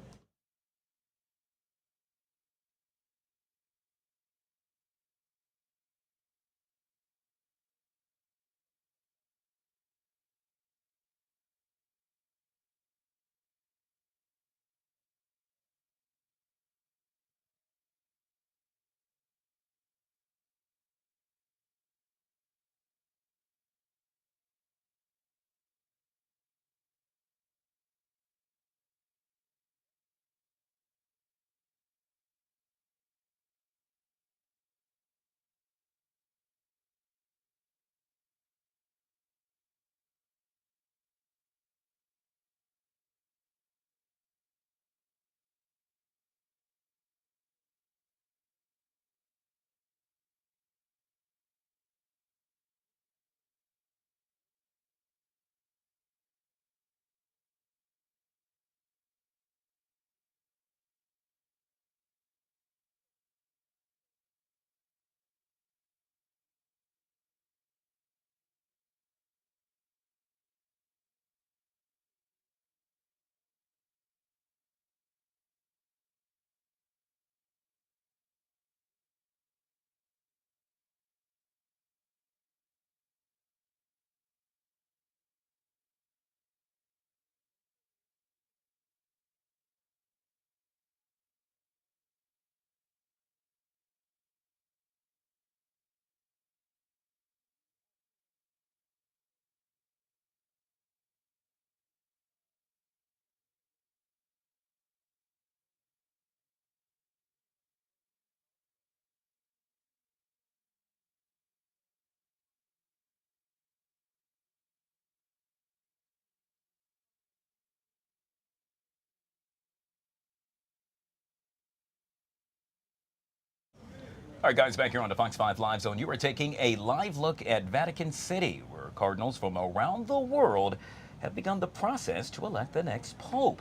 Speaker 1: All right, guys, back here on the Fox 5 Live Zone, you are taking a live look at Vatican City, where cardinals from around the world have begun the process to elect the next pope.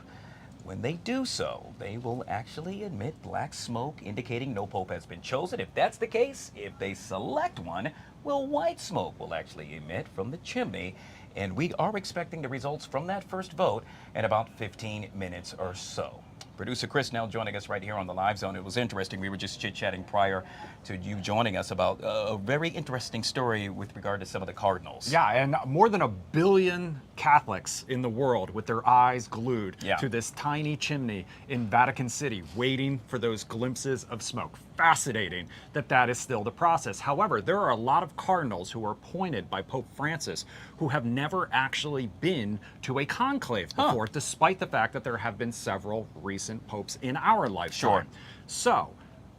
Speaker 1: When they do so, they will actually emit black smoke, indicating no pope has been chosen. If that's the case, if they select one, well, white smoke will actually emit from the chimney. And we are expecting the results from that first vote in about 15 minutes or so. Producer Chris now joining us right here on the Live Zone. It was interesting. We were just chit-chatting prior to you joining us about a very interesting story with regard to some of the cardinals.
Speaker 13: Yeah, and more than 1 billion Catholics in the world with their eyes glued to this tiny chimney in Vatican City, waiting for those glimpses of smoke. Fascinating that that is still the process. However, there are a lot of cardinals who are appointed by Pope Francis who have never actually been to a conclave before, despite the fact that there have been several recent popes in our lifetime. So,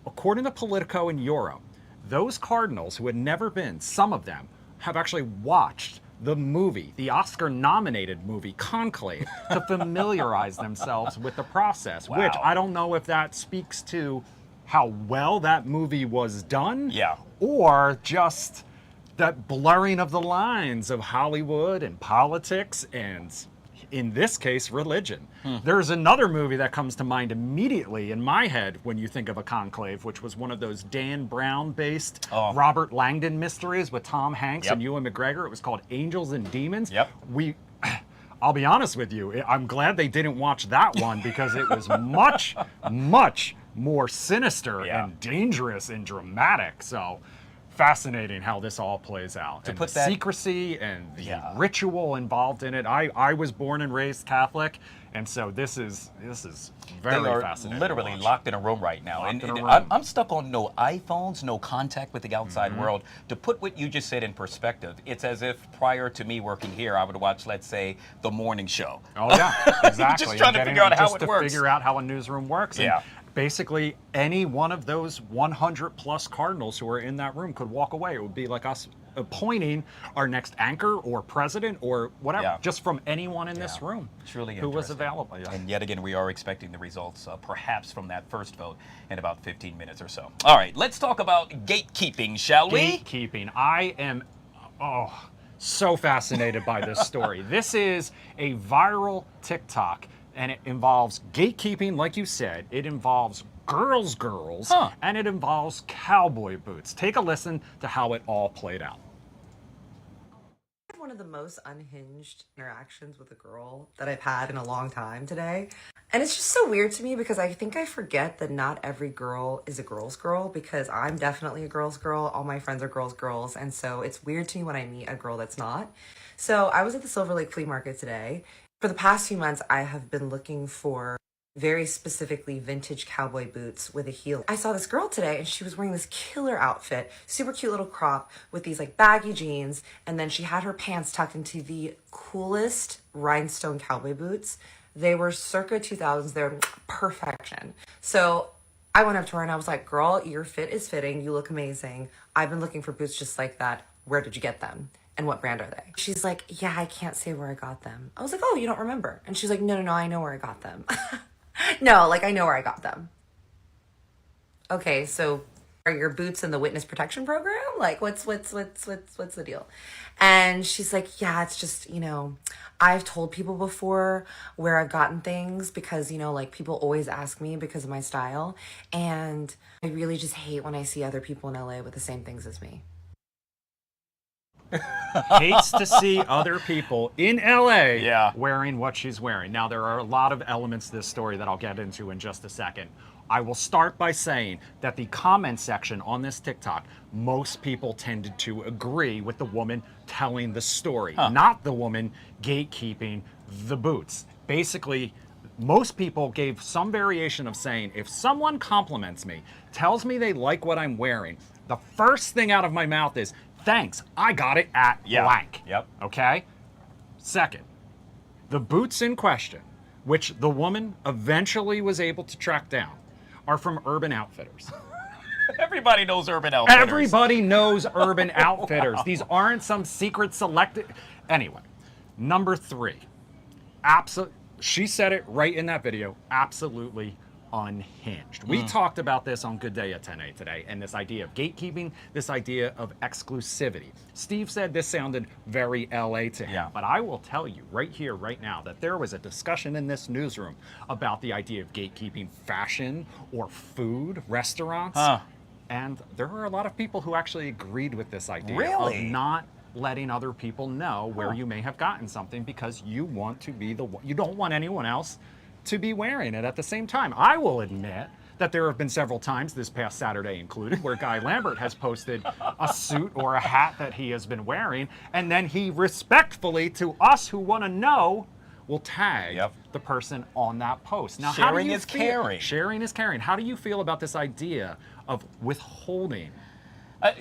Speaker 13: according to Politico in Europe, those cardinals who had never been, some of them, have actually watched the movie, the Oscar-nominated movie Conclave, to familiarize themselves with the process, which I don't know if that speaks to how well that movie was done, or just that blurring of the lines of Hollywood and politics and, in this case, religion. There's another movie that comes to mind immediately in my head when you think of a conclave, which was one of those Dan Brown-based Robert Langdon mysteries with Tom Hanks and Ewan McGregor. It was called Angels and Demons. I'll be honest with you, I'm glad they didn't watch that one because it was much, much more sinister and dangerous and dramatic. So fascinating how this all plays out. To put that secrecy and the ritual involved in it. I was born and raised Catholic, and so this is very fascinating.
Speaker 1: They are literally locked in a room right now. I'm stuck on no iPhones, no contact with the outside world. To put what you just said in perspective, it's as if prior to me working here, I would watch, let's say, the morning show.
Speaker 13: Oh yeah, exactly.
Speaker 1: Just trying to figure out how it works.
Speaker 13: Figure out how a newsroom works. And basically, any one of those 100 plus cardinals who are in that room could walk away. It would be like us appointing our next anchor or president or whatever, just from anyone in this room who was available.
Speaker 1: And yet again, we are expecting the results, perhaps from that first vote in about 15 minutes or so. All right, let's talk about gatekeeping, shall we?
Speaker 13: Gatekeeping. I am, so fascinated by this story. This is a viral TikTok, and it involves gatekeeping, like you said. It involves girls, and it involves cowboy boots. Take a listen to how it all played out.
Speaker 14: One of the most unhinged interactions with a girl that I've had in a long time today. And it's just so weird to me because I think I forget that not every girl is a girl's girl, because I'm definitely a girl's girl. All my friends are girls. And so it's weird to me when I meet a girl that's not. So I was at the Silver Lake Flea Market today. For the past few months, I have been looking for very specifically vintage cowboy boots with a heel. I saw this girl today and she was wearing this killer outfit, super cute little crop with these like baggy jeans, and then she had her pants tucked into the coolest rhinestone cowboy boots. They were circa 2000s, they're perfection. So I went up to her and I was like, girl, your fit is fitting, you look amazing. I've been looking for boots just like that. Where did you get them? And what brand are they? She's like, yeah, I can't say where I got them. I was like, oh, you don't remember? And she's like, no, I know where I got them. No, like I know where I got them. Okay, so are your boots in the witness protection program? Like what's the deal? And she's like, yeah, it's just, I've told people before where I've gotten things because, like people always ask me because of my style. And I really just hate when I see other people in LA with the same things as me.
Speaker 13: Hates to see other people in LA wearing what she's wearing. Now, there are a lot of elements to this story that I'll get into in just a second. I will start by saying that the comment section on this TikTok, most people tended to agree with the woman telling the story, not the woman gatekeeping the boots. Basically, most people gave some variation of saying, if someone compliments me, tells me they like what I'm wearing, the first thing out of my mouth is, thanks, I got it at blank. Okay? Second, the boots in question, which the woman eventually was able to track down, are from Urban Outfitters.
Speaker 1: Everybody knows Urban Outfitters.
Speaker 13: Everybody knows Urban Outfitters. These aren't some secret selected. Anyway, number 3. She said it right in that video, absolutely unhinged. We talked about this on Good Day at 10A today, and this idea of gatekeeping, this idea of exclusivity. Steve said this sounded very LA to him, but I will tell you right here, right now, that there was a discussion in this newsroom about the idea of gatekeeping fashion or food, restaurants, and there were a lot of people who actually agreed with this idea of not letting other people know where you may have gotten something because you want to be the one. You don't want anyone else to be wearing it at the same time. I will admit that there have been several times, this past Saturday included, where Guy Lambert has posted a suit or a hat that he has been wearing, and then he respectfully, to us who want to know, will tag the person on that post. Now,
Speaker 1: sharing is caring.
Speaker 13: Sharing is caring. How do you feel about this idea of withholding,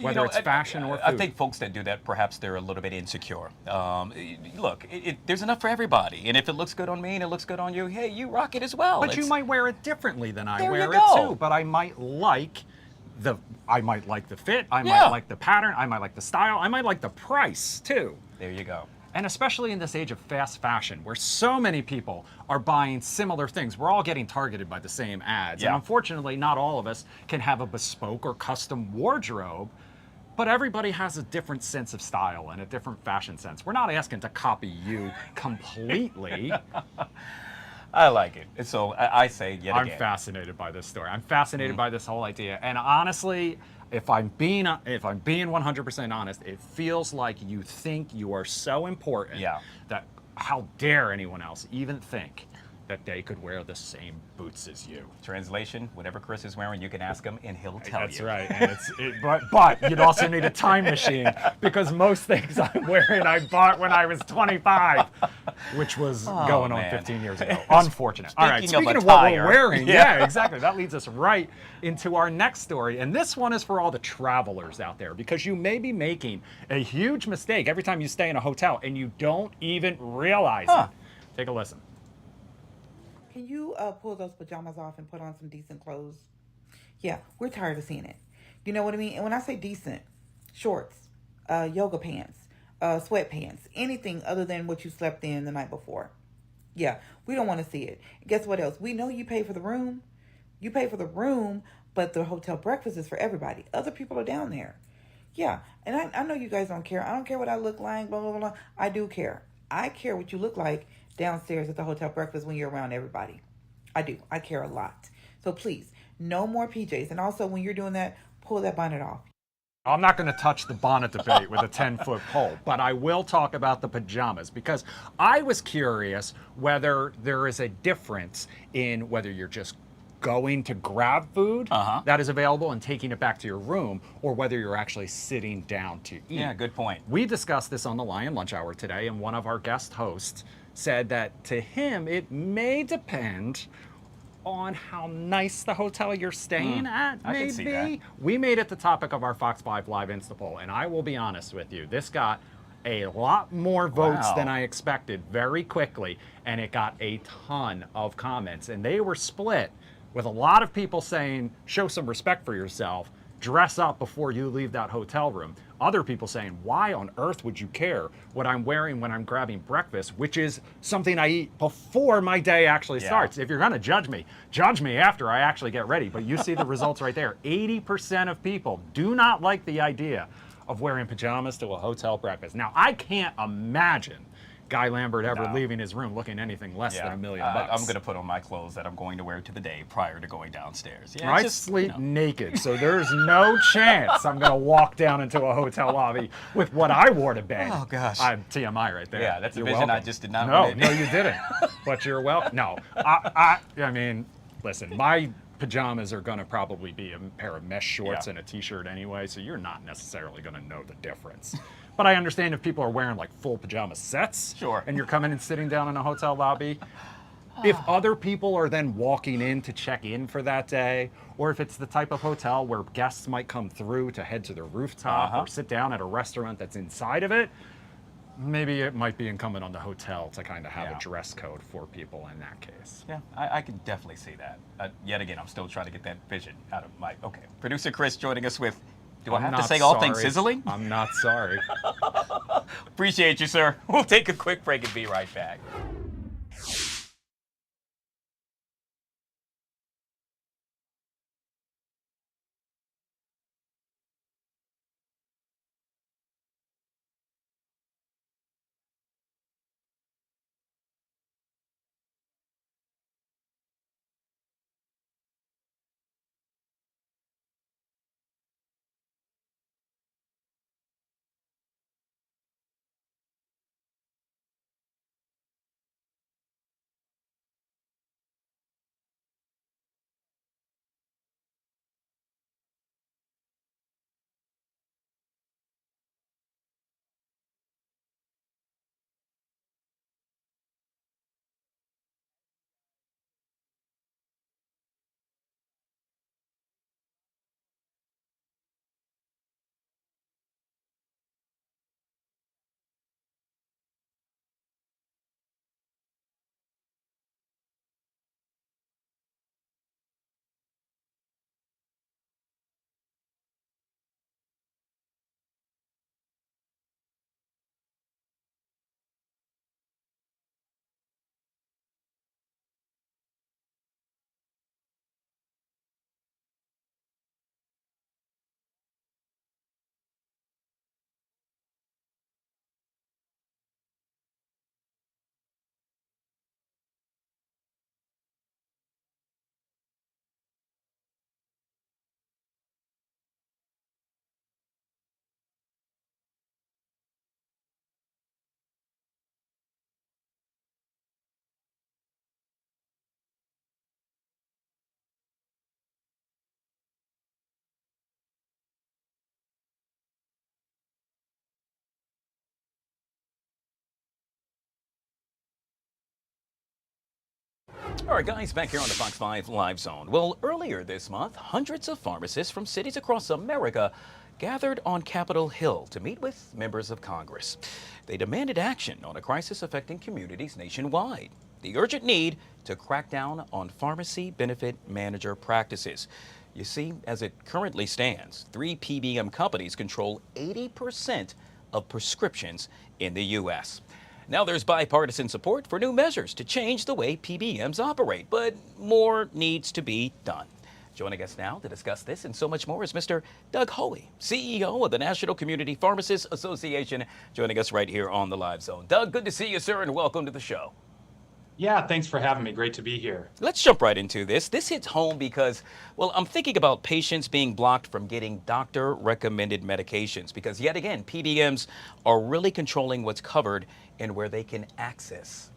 Speaker 13: whether it's fashion or food?
Speaker 1: I think folks that do that, perhaps they're a little bit insecure. Look, there's enough for everybody, and if it looks good on me and it looks good on you, hey, you rock it as well.
Speaker 13: But you might wear it differently than I
Speaker 1: There
Speaker 13: wear
Speaker 1: you
Speaker 13: it
Speaker 1: go.
Speaker 13: too. But I might like the fit, I might like the pattern, I might like the style, I might like the price too.
Speaker 1: There you go.
Speaker 13: And especially in this age of fast fashion, where so many people are buying similar things, we're all getting targeted by the same ads. And unfortunately, not all of us can have a bespoke or custom wardrobe, but everybody has a different sense of style and a different fashion sense. We're not asking to copy you completely.
Speaker 1: I like it. And so I say yet
Speaker 13: I'm
Speaker 1: again.
Speaker 13: fascinated by this story. I'm fascinated by this whole idea. And honestly, if I'm being 100% honest, it feels like you think you are so important that how dare anyone else even think that they could wear the same boots as you.
Speaker 1: Translation, whatever Chris is wearing, you can ask him and he'll tell you.
Speaker 13: That's right. And but you'd also need a time machine, because most things I'm wearing I bought when I was 25, which was going on 15 years ago. Unfortunate. All right, speaking of what we're wearing, yeah, exactly. That leads us right into our next story. And this one is for all the travelers out there, because you may be making a huge mistake every time you stay in a hotel and you don't even realize it. Take a listen.
Speaker 15: Can you pull those pajamas off and put on some decent clothes? Yeah, we're tired of seeing it. You know what I mean? And when I say decent, shorts, yoga pants, sweatpants, anything other than what you slept in the night before. Yeah, we don't want to see it. Guess what else? We know you pay for the room. You pay for the room, but the hotel breakfast is for everybody. Other people are down there. Yeah, and I know you guys don't care. I don't care what I look like, blah, blah, blah. I do care. I care what you look like downstairs at the hotel breakfast when you're around everybody. I do. I care a lot. So please, no more PJs. And also, when you're doing that, pull that bonnet off.
Speaker 13: I'm not going to touch the bonnet debate with a 10-foot pole, but I will talk about the pajamas, because I was curious whether there is a difference in whether you're just going to grab food that is available and taking it back to your room, or whether you're actually sitting down to eat.
Speaker 1: Yeah, good point.
Speaker 13: We discussed this on the Lion Lunch Hour today, and one of our guest hosts said that to him it may depend on how nice the hotel you're staying at
Speaker 1: I
Speaker 13: may
Speaker 1: can see
Speaker 13: be.
Speaker 1: that.
Speaker 13: We made it the topic of our Fox 5 Live Insta poll, and I will be honest with you, this got a lot more votes than I expected very quickly, and it got a ton of comments, and they were split with a lot of people saying, show some respect for yourself, dress up before you leave that hotel room. Other people saying, why on earth would you care what I'm wearing when I'm grabbing breakfast, which is something I eat before my day actually starts. If you're gonna judge me after I actually get ready. But you see the results right there. 80% of people do not like the idea of wearing pajamas to a hotel breakfast. Now, I can't imagine Guy Lambert ever leaving his room looking anything less than $1 million.
Speaker 1: I'm going to put on my clothes that I'm going to wear to the day prior to going downstairs. Yeah,
Speaker 13: I sleep naked, so there's no chance I'm going to walk down into a hotel lobby with what I wore to bed.
Speaker 1: Oh, gosh.
Speaker 13: I'm TMI right there.
Speaker 1: Yeah, that's a
Speaker 13: You're
Speaker 1: vision
Speaker 13: welcome.
Speaker 1: I just did not
Speaker 13: No,
Speaker 1: want.
Speaker 13: no, you didn't. But you're welcome. No, I mean, listen, my pajamas are going to probably be a pair of mesh shorts and a t-shirt anyway, so you're not necessarily going to know the difference. But I understand if people are wearing like full pajama sets, and you're coming and sitting down in a hotel lobby. If other people are then walking in to check in for that day, or if it's the type of hotel where guests might come through to head to the rooftop or sit down at a restaurant that's inside of it, maybe it might be incumbent on the hotel to kind of have a dress code for people in that case.
Speaker 1: Yeah, I can definitely see that. Yet again, I'm still trying to get that vision out of my... Okay, producer Chris joining us with... Do I have to say all things sizzling?
Speaker 13: I'm not sorry.
Speaker 1: Appreciate you, sir. We'll take a quick break and be right back. All right, guys, back here on the Fox 5 Live Zone. Well, earlier this month, hundreds of pharmacists from cities across America gathered on Capitol Hill to meet with members of Congress. They demanded action on a crisis affecting communities nationwide. The urgent need to crack down on pharmacy benefit manager practices. You see, as it currently stands, 3 PBM companies control 80% of prescriptions in the U.S. Now there's bipartisan support for new measures to change the way PBMs operate, but more needs to be done. Joining us now to discuss this and so much more is Mr. Doug Hoey, CEO of the National Community Pharmacists Association, joining us right here on the Live Zone. Doug, good to see you, sir, and welcome to the show.
Speaker 16: Yeah, thanks for having me. Great to be here.
Speaker 1: Let's jump right into this. This hits home because, well, I'm thinking about patients being blocked from getting doctor-recommended medications because, yet again, PBMs are really controlling what's covered and where they can access.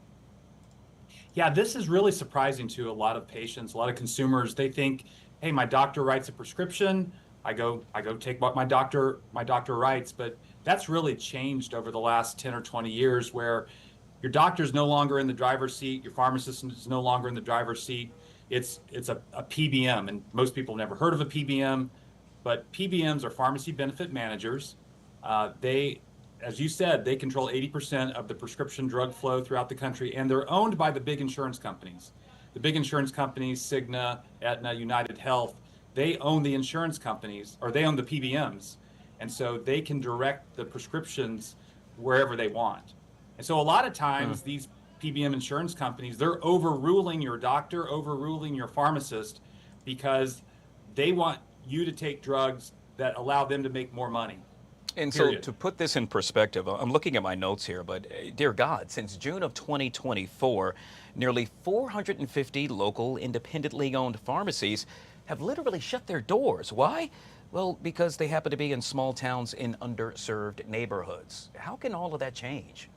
Speaker 16: Yeah, this is really surprising to a lot of patients, a lot of consumers. They think, hey, my doctor writes a prescription. I go take what my doctor writes, but that's really changed over the last 10 or 20 years where your doctor's no longer in the driver's seat, your pharmacist is no longer in the driver's seat. It's a PBM, and most people have never heard of a PBM, but PBMs are pharmacy benefit managers. They, as you said, they control 80% of the prescription drug flow throughout the country, and they're owned by the big insurance companies. The big insurance companies, Cigna, Aetna, United Health, they own the insurance companies, or they own the PBMs, and so they can direct the prescriptions wherever they want. And so a lot of times these PBM insurance companies, they're overruling your doctor, overruling your pharmacist because they want you to take drugs that allow them to make more money.
Speaker 1: And so to put this in perspective, I'm looking at my notes here, but dear God, since June of 2024, nearly 450 local independently owned pharmacies have literally shut their doors. Why? Well, because they happen to be in small towns in underserved neighborhoods. How can all of that change?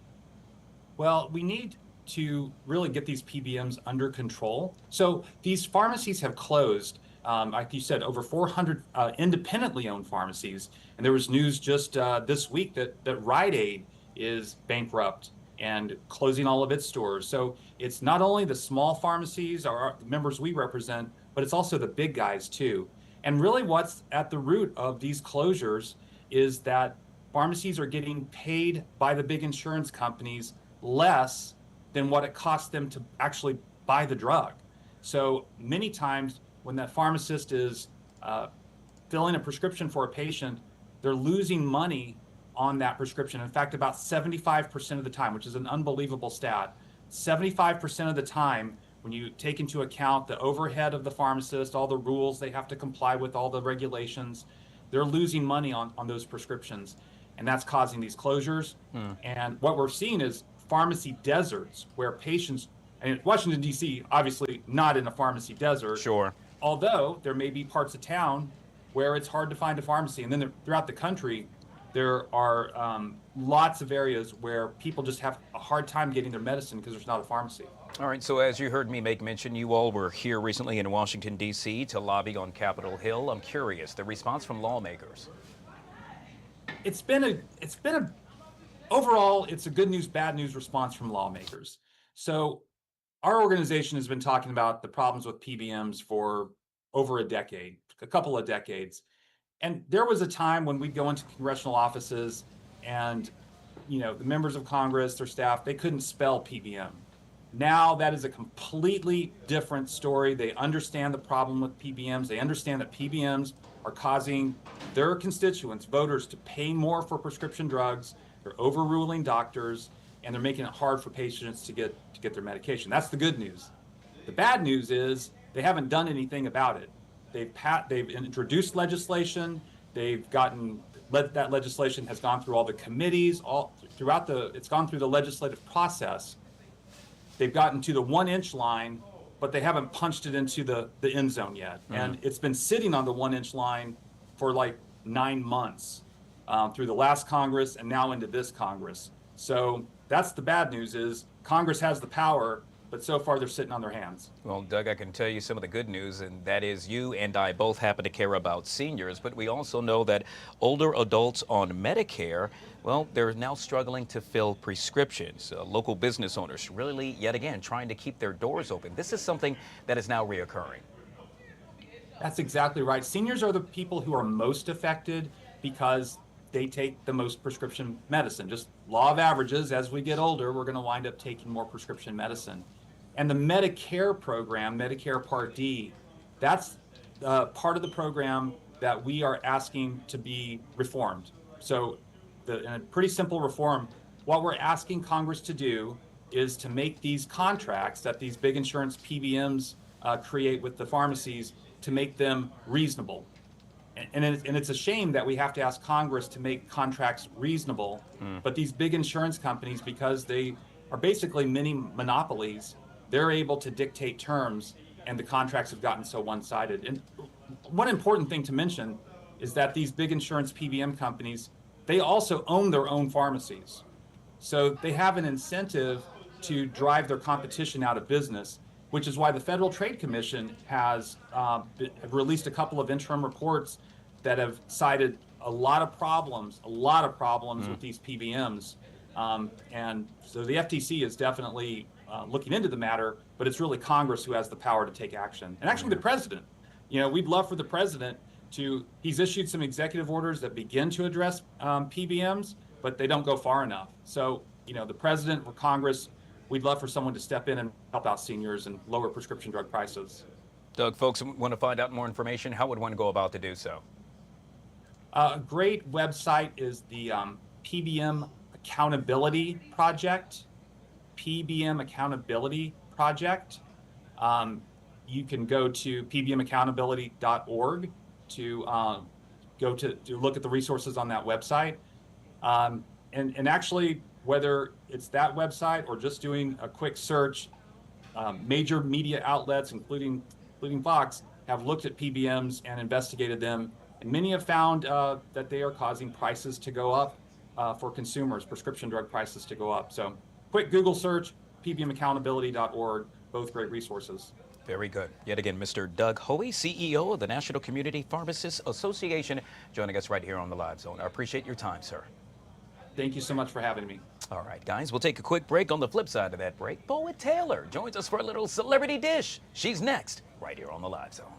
Speaker 16: Well, we need to really get these PBMs under control. So these pharmacies have closed, like you said, over 400 independently owned pharmacies. And there was news just this week that Rite Aid is bankrupt and closing all of its stores. So it's not only the small pharmacies, our members we represent, but it's also the big guys too. And really what's at the root of these closures is that pharmacies are getting paid by the big insurance companies less than what it costs them to actually buy the drug. So many times when that pharmacist is filling a prescription for a patient, they're losing money on that prescription. In fact, about 75% of the time, which is an unbelievable stat, 75% of the time, when you take into account the overhead of the pharmacist, all the rules they have to comply with, all the regulations, they're losing money on those prescriptions. And that's causing these closures. And what we're seeing is pharmacy deserts where patients, and Washington, D.C., obviously not in a pharmacy desert.
Speaker 1: Sure.
Speaker 16: Although there may be parts of town where it's hard to find a pharmacy. And then throughout the country, there are lots of areas where people just have a hard time getting their medicine because there's not a pharmacy.
Speaker 1: All right, so as you heard me make mention, you all were here recently in Washington, D.C. to lobby on Capitol Hill. I'm curious, the response from lawmakers.
Speaker 16: Overall, it's a good news, bad news response from lawmakers. So our organization has been talking about the problems with PBMs for over a decade, a couple of decades. And there was a time when we'd go into congressional offices and, the members of Congress, their staff, they couldn't spell PBM. Now that is a completely different story. They understand the problem with PBMs. They understand that PBMs are causing their constituents, voters, to pay more for prescription drugs. They're overruling doctors, and they're making it hard for patients to get their medication. That's the good news. The bad news is they haven't done anything about it. They've introduced legislation. That legislation has gone through all the committees, it's gone through the legislative process. They've gotten to the 1-inch line, but they haven't punched it into the end zone yet. And it's been sitting on the 1-inch line for like 9 months. Through the last Congress and now into this Congress. So that's the bad news is Congress has the power, but so far they're sitting on their hands.
Speaker 1: Well, Doug, I can tell you some of the good news, and that is you and I both happen to care about seniors, but we also know that older adults on Medicare, well, they're now struggling to fill prescriptions. Local business owners really, yet again, trying to keep their doors open. This is something that is now reoccurring.
Speaker 16: That's exactly right. Seniors are the people who are most affected because they take the most prescription medicine. Just law of averages, as we get older, we're going to wind up taking more prescription medicine. And the Medicare program, Medicare Part D, that's part of the program that we are asking to be reformed. So in a pretty simple reform, what we're asking Congress to do is to make these contracts that these big insurance PBMs create with the pharmacies, to make them reasonable. And it's a shame that we have to ask Congress to make contracts reasonable, but these big insurance companies, because they are basically mini monopolies, they're able to dictate terms, and the contracts have gotten so one-sided. And one important thing to mention is that these big insurance PBM companies, they also own their own pharmacies. So they have an incentive to drive their competition out of business, which is why the Federal Trade Commission has released a couple of interim reports that have cited a lot of problems with these PBMs. And so the FTC is definitely looking into the matter, but it's really Congress who has the power to take action. And actually the president, we'd love for the president he's issued some executive orders that begin to address PBMs, but they don't go far enough. So, the president or Congress, we'd love for someone to step in and help out seniors and lower prescription drug prices.
Speaker 1: Doug, folks want to find out more information. How would one go about to do so?
Speaker 16: A great website is the PBM Accountability Project. PBM Accountability Project. You can go to pbmaccountability.org to go to look at the resources on that website. And actually, whether it's that website or just doing a quick search, major media outlets, including Fox, have looked at PBMs and investigated them. And many have found that they are causing prices to go up for consumers, prescription drug prices to go up. So quick Google search, pbmaccountability.org, both great resources.
Speaker 1: Very good. Yet again, Mr. Doug Hoey, CEO of the National Community Pharmacists Association, joining us right here on the Live Zone. I appreciate your time, sir.
Speaker 16: Thank you so much for having me.
Speaker 1: All right, guys, we'll take a quick break. On the flip side of that break, Poet Taylor joins us for a little celebrity dish. She's next, right here on the Live Zone.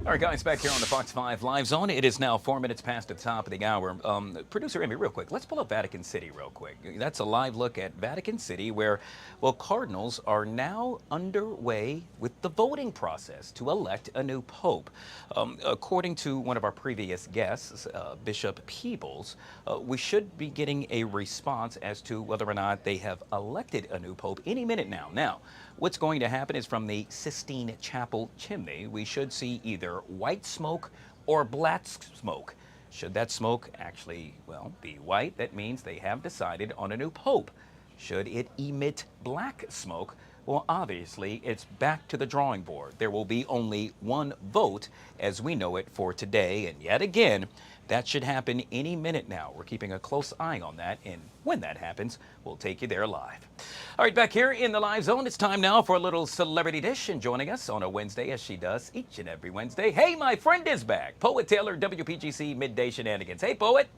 Speaker 1: All right, guys, back here on the Fox 5 Live Zone. It is now 4 minutes past the top of the hour. Producer Amy, real quick, let's pull up Vatican City real quick. That's a live look at Vatican City where, well, cardinals are now underway with the voting process to elect a new pope. According to one of our previous guests, Bishop Peebles, we should be getting a response as to whether or not they have elected a new pope any minute now. Now, what's going to happen is from the Sistine Chapel chimney, we should see either white smoke or black smoke. Should that smoke actually, well, be white, that means they have decided on a new pope. Should it emit black smoke, well, obviously, it's back to the drawing board. There will be only one vote as we know it for today, and yet again, that should happen any minute now. We're keeping a close eye on that, and when that happens, we'll take you there live. All right, back here in the Live Zone, it's time now for a little celebrity dish, and joining us on a Wednesday, as she does each and every Wednesday. Hey, my friend is back. Poet Taylor, WPGC Midday Shenanigans. Hey, Poet.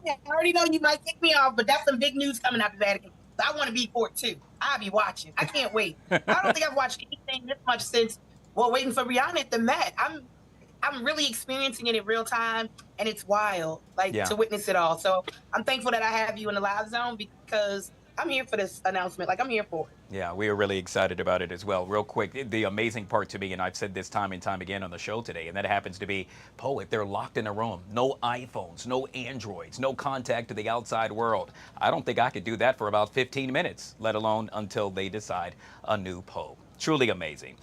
Speaker 17: I already know you might kick me off, but that's some big news coming out of the Vatican. I want to be for it too. I'll be watching. I can't wait. I don't think I've watched anything this much since, well, waiting for Rihanna at the Met. I'm really experiencing it in real time, and it's wild, to witness it all. So I'm thankful that I have you in the Live Zone because I'm here for this announcement. I'm here for it.
Speaker 1: Yeah, we are really excited about it as well. Real quick, the amazing part to me, and I've said this time and time again on the show today, and that happens to be, Poet, they're locked in a room. No iPhones, no Androids, no contact to the outside world. I don't think I could do that for about 15 minutes, let alone until they decide a new pope. Truly amazing.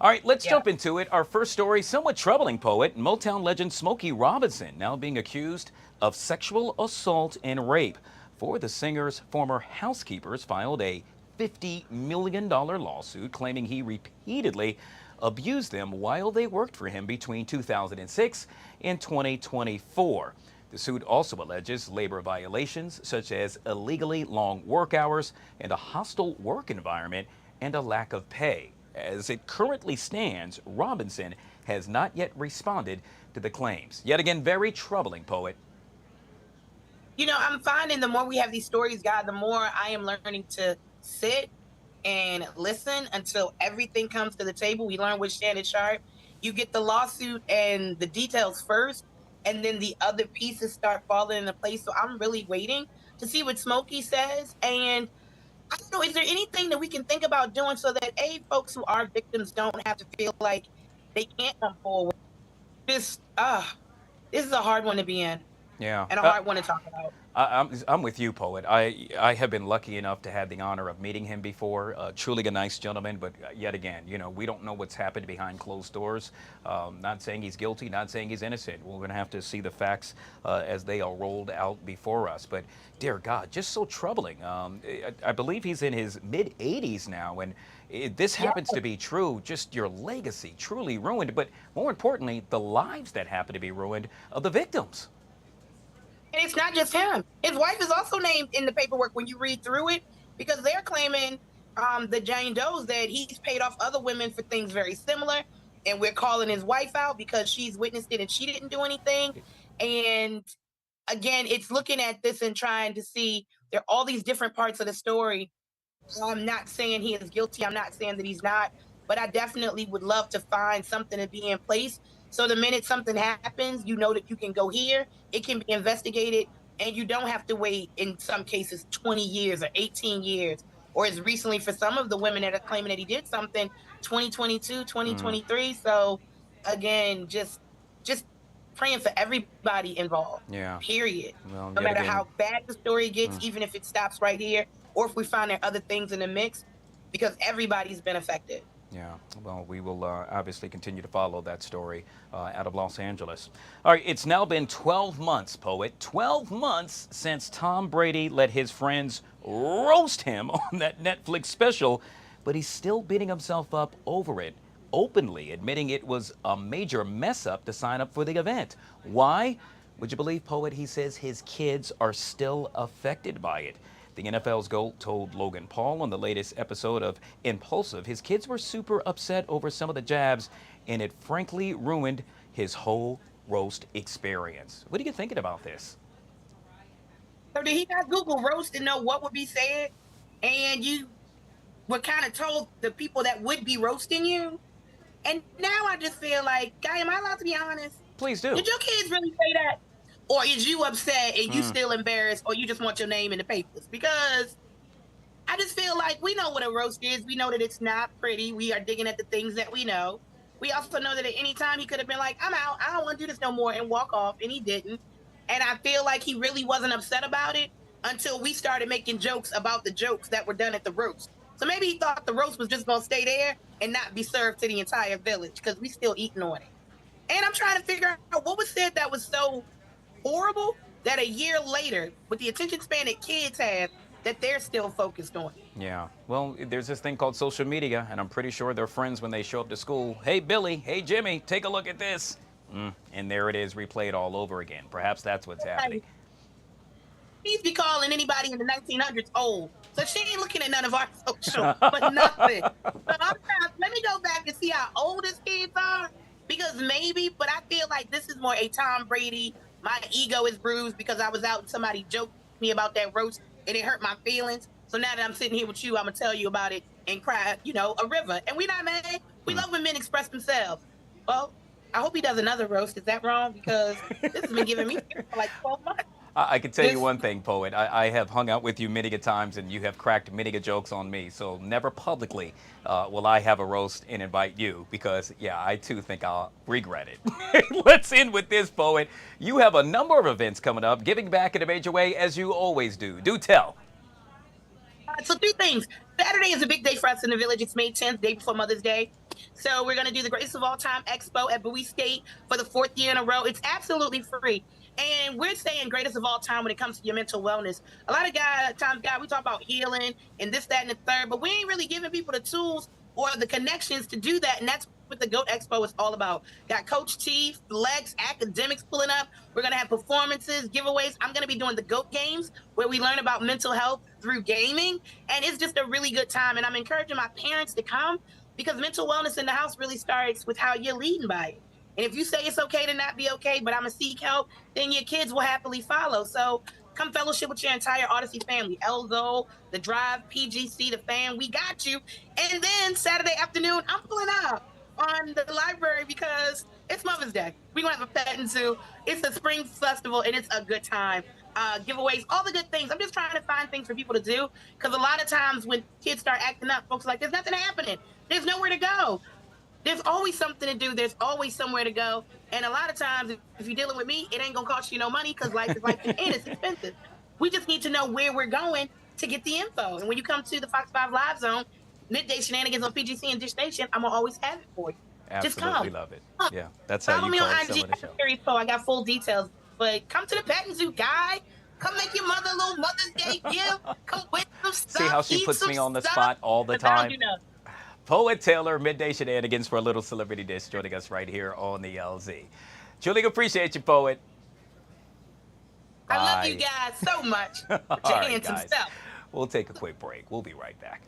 Speaker 1: All right, let's jump into it. Our first story, somewhat troubling, Poet. Motown legend Smokey Robinson now being accused of sexual assault and rape. For the singer's former housekeepers filed a $50 million lawsuit claiming he repeatedly abused them while they worked for him between 2006 and 2024. The suit also alleges labor violations such as illegally long work hours and a hostile work environment and a lack of pay. As it currently stands, Robinson has not yet responded to the claims. Yet again, very troubling, Poet.
Speaker 17: You know, I'm finding the more we have these stories, God, the more I am learning to sit and listen until everything comes to the table. We learn with Shannon Sharp. You get the lawsuit and the details first, and then the other pieces start falling into place. So I'm really waiting to see what Smokey says. And I don't know, is there anything that we can think about doing so that, folks who are victims don't have to feel like they can't come forward? This is a hard one to be in.
Speaker 1: Yeah.
Speaker 17: And a hard one to talk about.
Speaker 1: I'm with you, Poet. I have been lucky enough to have the honor of meeting him before. Truly a nice gentleman, but yet again, you know, we don't know what's happened behind closed doors. Not saying he's guilty, not saying he's innocent. We're going to have to see the facts as they are rolled out before us. But dear God, just so troubling. I believe he's in his mid-80s now, and this happens to be true. Just your legacy truly ruined, but more importantly, the lives that happen to be ruined of the victims.
Speaker 17: And it's not just him. His wife is also named in the paperwork when you read through it, because they're claiming, the Jane Does, that he's paid off other women for things very similar. And we're calling his wife out because she's witnessed it and she didn't do anything. And again, it's looking at this and trying to see there are all these different parts of the story. I'm not saying he is guilty. I'm not saying that he's not. But I definitely would love to find something to be in place. So the minute something happens, you know that you can go here, it can be investigated, and you don't have to wait, in some cases, 20 years or 18 years, or as recently for some of the women that are claiming that he did something, 2022, 2023. So again, just praying for everybody involved, period.
Speaker 1: Well,
Speaker 17: no matter how bad the story gets, even if it stops right here, or if we find there are other things in the mix, because everybody's been affected.
Speaker 1: Yeah, well, we will obviously continue to follow that story out of Los Angeles. All right, it's now been 12 months, Poet, 12 months since Tom Brady let his friends roast him on that Netflix special, but he's still beating himself up over it, openly admitting it was a major mess up to sign up for the event. Why? Would you believe, Poet, he says his kids are still affected by it. The NFL's GOAT told Logan Paul on the latest episode of Impulsive his kids were super upset over some of the jabs, and it frankly ruined his whole roast experience. What are you thinking about this?
Speaker 17: So did he not Google roast and know what would be said? And you were kind of told the people that would be roasting you And now I just feel like, Guy, am I allowed to be honest?
Speaker 1: Please do.
Speaker 17: Did your kids really say that? Or is you upset and you still embarrassed, or you just want your name in the papers? Because I just feel like we know what a roast is. We know that it's not pretty. We are digging at the things that we know. We also know that at any time he could have been like, I'm out. I don't want to do this no more and walk off. And he didn't. And I feel like he really wasn't upset about it until we started making jokes about the jokes that were done at the roast. So maybe he thought the roast was just going to stay there and not be served to the entire village because we still eating on it. And I'm trying to figure out what was said that was so horrible that a year later, with the attention span that kids have, that they're still focused on it.
Speaker 1: Yeah. Well, there's this thing called social media, and I'm pretty sure they're friends when they show up to school. Hey, Billy. Hey, Jimmy. Take a look at this. And there it is, replayed all over again. Perhaps that's what's happening.
Speaker 17: He's be calling anybody in the 1900s old. So she ain't looking at none of our social, but nothing. So let me go back and see how old his kids are, because maybe, but I feel like this is more a Tom Brady. My ego is bruised because I was out and somebody joked me about that roast and it hurt my feelings. So now that I'm sitting here with you, I'm gonna tell you about it and cry, a river. And we not mad. We love when men express themselves. Well, I hope he does another roast. Is that wrong? Because this has been giving me for like 12 months.
Speaker 1: I can tell you one thing, Poet. I have hung out with you many a times, and you have cracked many a jokes on me. So never publicly will I have a roast and invite you, because, yeah, I too think I'll regret it. Let's end with this, Poet. You have a number of events coming up, giving back in a major way, as you always do. Do tell.
Speaker 17: So 2 things. Saturday is a big day for us in the village. It's May 10th, day before Mother's Day. So we're going to do the Greatest of All Time Expo at Bowie State for the 4th year in a row. It's absolutely free. And we're saying greatest of all time when it comes to your mental wellness. A lot of times, we talk about healing and this, that, and the third, but we ain't really giving people the tools or the connections to do that. And that's what the GOAT Expo is all about. Got Coach T, Lex, academics pulling up. We're going to have performances, giveaways. I'm going to be doing the GOAT Games, where we learn about mental health through gaming. And it's just a really good time. And I'm encouraging my parents to come, because mental wellness in the house really starts with how you're leading by it. And if you say it's okay to not be okay, but I'm going to seek help, then your kids will happily follow. So come fellowship with your entire Odyssey family. Elzo, The Drive, PGC, The Fan, we got you. And then Saturday afternoon, I'm pulling up on the library because it's Mother's Day. We're going to have a pet and zoo. It's a spring festival, and it's a good time. Giveaways, all the good things. I'm just trying to find things for people to do, because a lot of times when kids start acting up, folks are like, there's nothing happening. There's nowhere to go. There's always something to do. There's always somewhere to go. And a lot of times, if you're dealing with me, it ain't going to cost you no money, because life is life and it's expensive. We just need to know where we're going to get the info. And when you come to the Fox 5 Live Zone, midday shenanigans on PGC and Dish Nation, I'm going to always have it for you.
Speaker 1: Absolutely love it. Yeah, that's how
Speaker 17: Follow
Speaker 1: you
Speaker 17: me
Speaker 1: call
Speaker 17: on
Speaker 1: it, some of the show.
Speaker 17: IG. I got full details. But come to the pet and zoo, Guy. Come make your mother a little Mother's Day gift. Come with some stuff.
Speaker 1: See how she puts me on the spot all the time? Poet Taylor, midday shenanigans for a little celebrity dish, joining us right here on the LZ. Julie, appreciate you, Poet.
Speaker 17: I love you guys so much.
Speaker 1: All right, guys. We'll take a quick break. We'll be right back.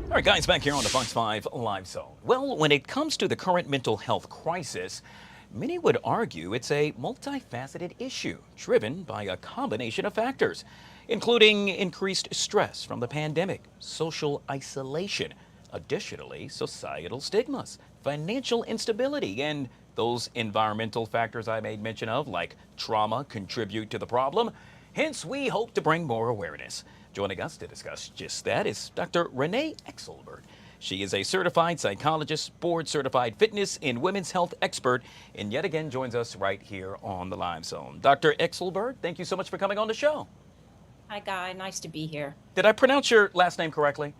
Speaker 1: All right, guys, back here on the Fox 5 Live Zone. Well, when it comes to the current mental health crisis, many would argue it's a multifaceted issue driven by a combination of factors, including increased stress from the pandemic, social isolation, additionally, societal stigmas, financial instability, and those environmental factors I made mention of, like trauma, contribute to the problem. Hence, we hope to bring more awareness. Joining us to discuss just that is Dr. Renee Exelbert. She is a certified psychologist, board-certified fitness and women's health expert, and yet again joins us right here on the Live Zone. Dr. Exelbert, thank you so much for coming on the show.
Speaker 18: Hi, Guy. Nice to be here.
Speaker 1: Did I pronounce your last name correctly?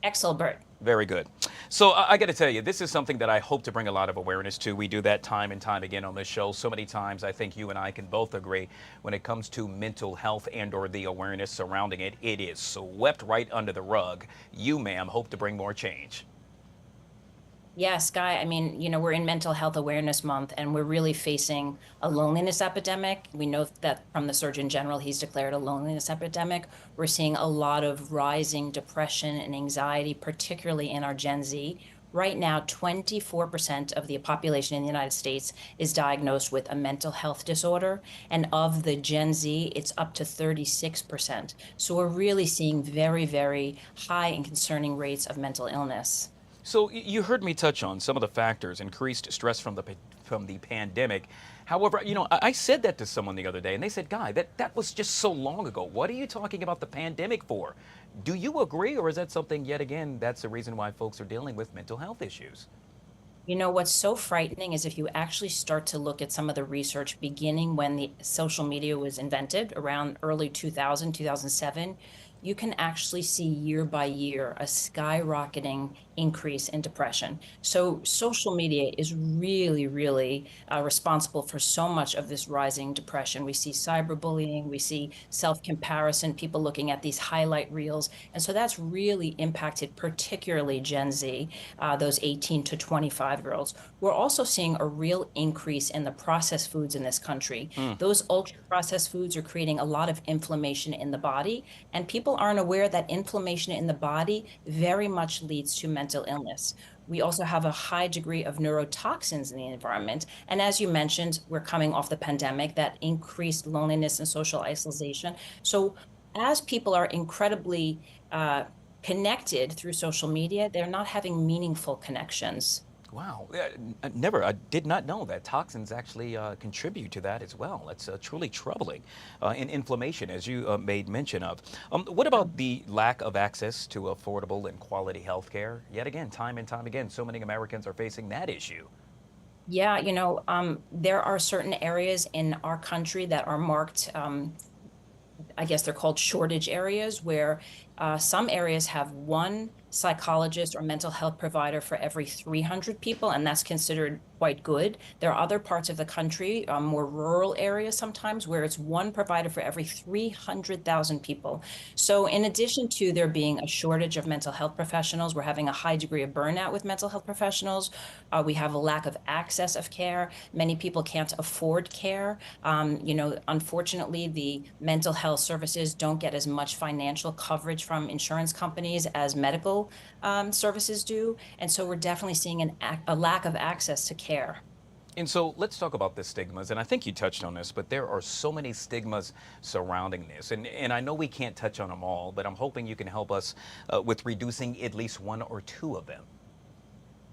Speaker 18: Exelbert.
Speaker 1: Very good. So I got to tell you, this is something that I hope to bring a lot of awareness to. We do that time and time again on this show. So many times, I think you and I can both agree, when it comes to mental health and or the awareness surrounding it, it is swept right under the rug. You, ma'am, hope to bring more change.
Speaker 18: Yes, Guy. I mean, you know, we're in Mental Health Awareness Month, and we're really facing a loneliness epidemic. We know that from the Surgeon General, he's declared a loneliness epidemic. We're seeing a lot of rising depression and anxiety, particularly in our Gen Z. Right now, 24% of the population in the United States is diagnosed with a mental health disorder. And of the Gen Z, it's up to 36%. So we're really seeing very, very high and concerning rates of mental illness.
Speaker 1: So you heard me touch on some of the factors, increased stress from the pandemic. However, you know, I said that to someone the other day, and they said, Guy, that was just so long ago. What are you talking about the pandemic for? Do you agree, or is that something, yet again, that's the reason why folks are dealing with mental health issues?
Speaker 18: You know, what's so frightening is if you actually start to look at some of the research beginning when the social media was invented around early 2000, 2007, you can actually see year by year a skyrocketing increase in depression. So social media is really, really responsible for so much of this rising depression. We see cyberbullying, we see self-comparison, people looking at these highlight reels. And so that's really impacted particularly Gen Z, those 18 to 25-year-olds. We're also seeing a real increase in the processed foods in this country. Those ultra-processed foods are creating a lot of inflammation in the body, and people aren't aware that inflammation in the body very much leads to mental illness. We also have a high degree of neurotoxins in the environment. And as you mentioned, we're coming off the pandemic, that increased loneliness and social isolation. So as people are incredibly connected through social media, they're not having meaningful connections.
Speaker 1: Wow, I did not know that toxins actually contribute to that as well. That's truly troubling. And inflammation, as you made mention of. What about the lack of access to affordable and quality health care? Yet again, time and time again, so many Americans are facing that issue.
Speaker 18: Yeah, you know, there are certain areas in our country that are marked, I guess they're called shortage areas, where some areas have one psychologist or mental health provider for every 300 people, and that's considered quite good. There are other parts of the country, more rural areas sometimes, where it's one provider for every 300,000 people. So in addition to there being a shortage of mental health professionals, we're having a high degree of burnout with mental health professionals. We have a lack of access of care. Many people can't afford care. You know, unfortunately, the mental health services don't get as much financial coverage from insurance companies as medical services do. And so we're definitely seeing a lack of access to care.
Speaker 1: And so let's talk about the stigmas. And I think you touched on this, but there are so many stigmas surrounding this. And I know we can't touch on them all, but I'm hoping you can help us with reducing at least one or two of them.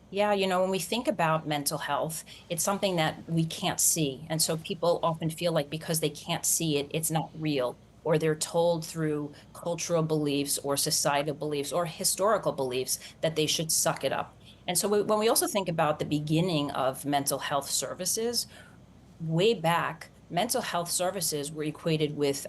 Speaker 18: Yeah, you know, when we think about mental health, it's something that we can't see. And so people often feel like because they can't see it, it's not real, or they're told through cultural beliefs or societal beliefs or historical beliefs that they should suck it up. And so when we also think about the beginning of mental health services, way back, mental health services were equated with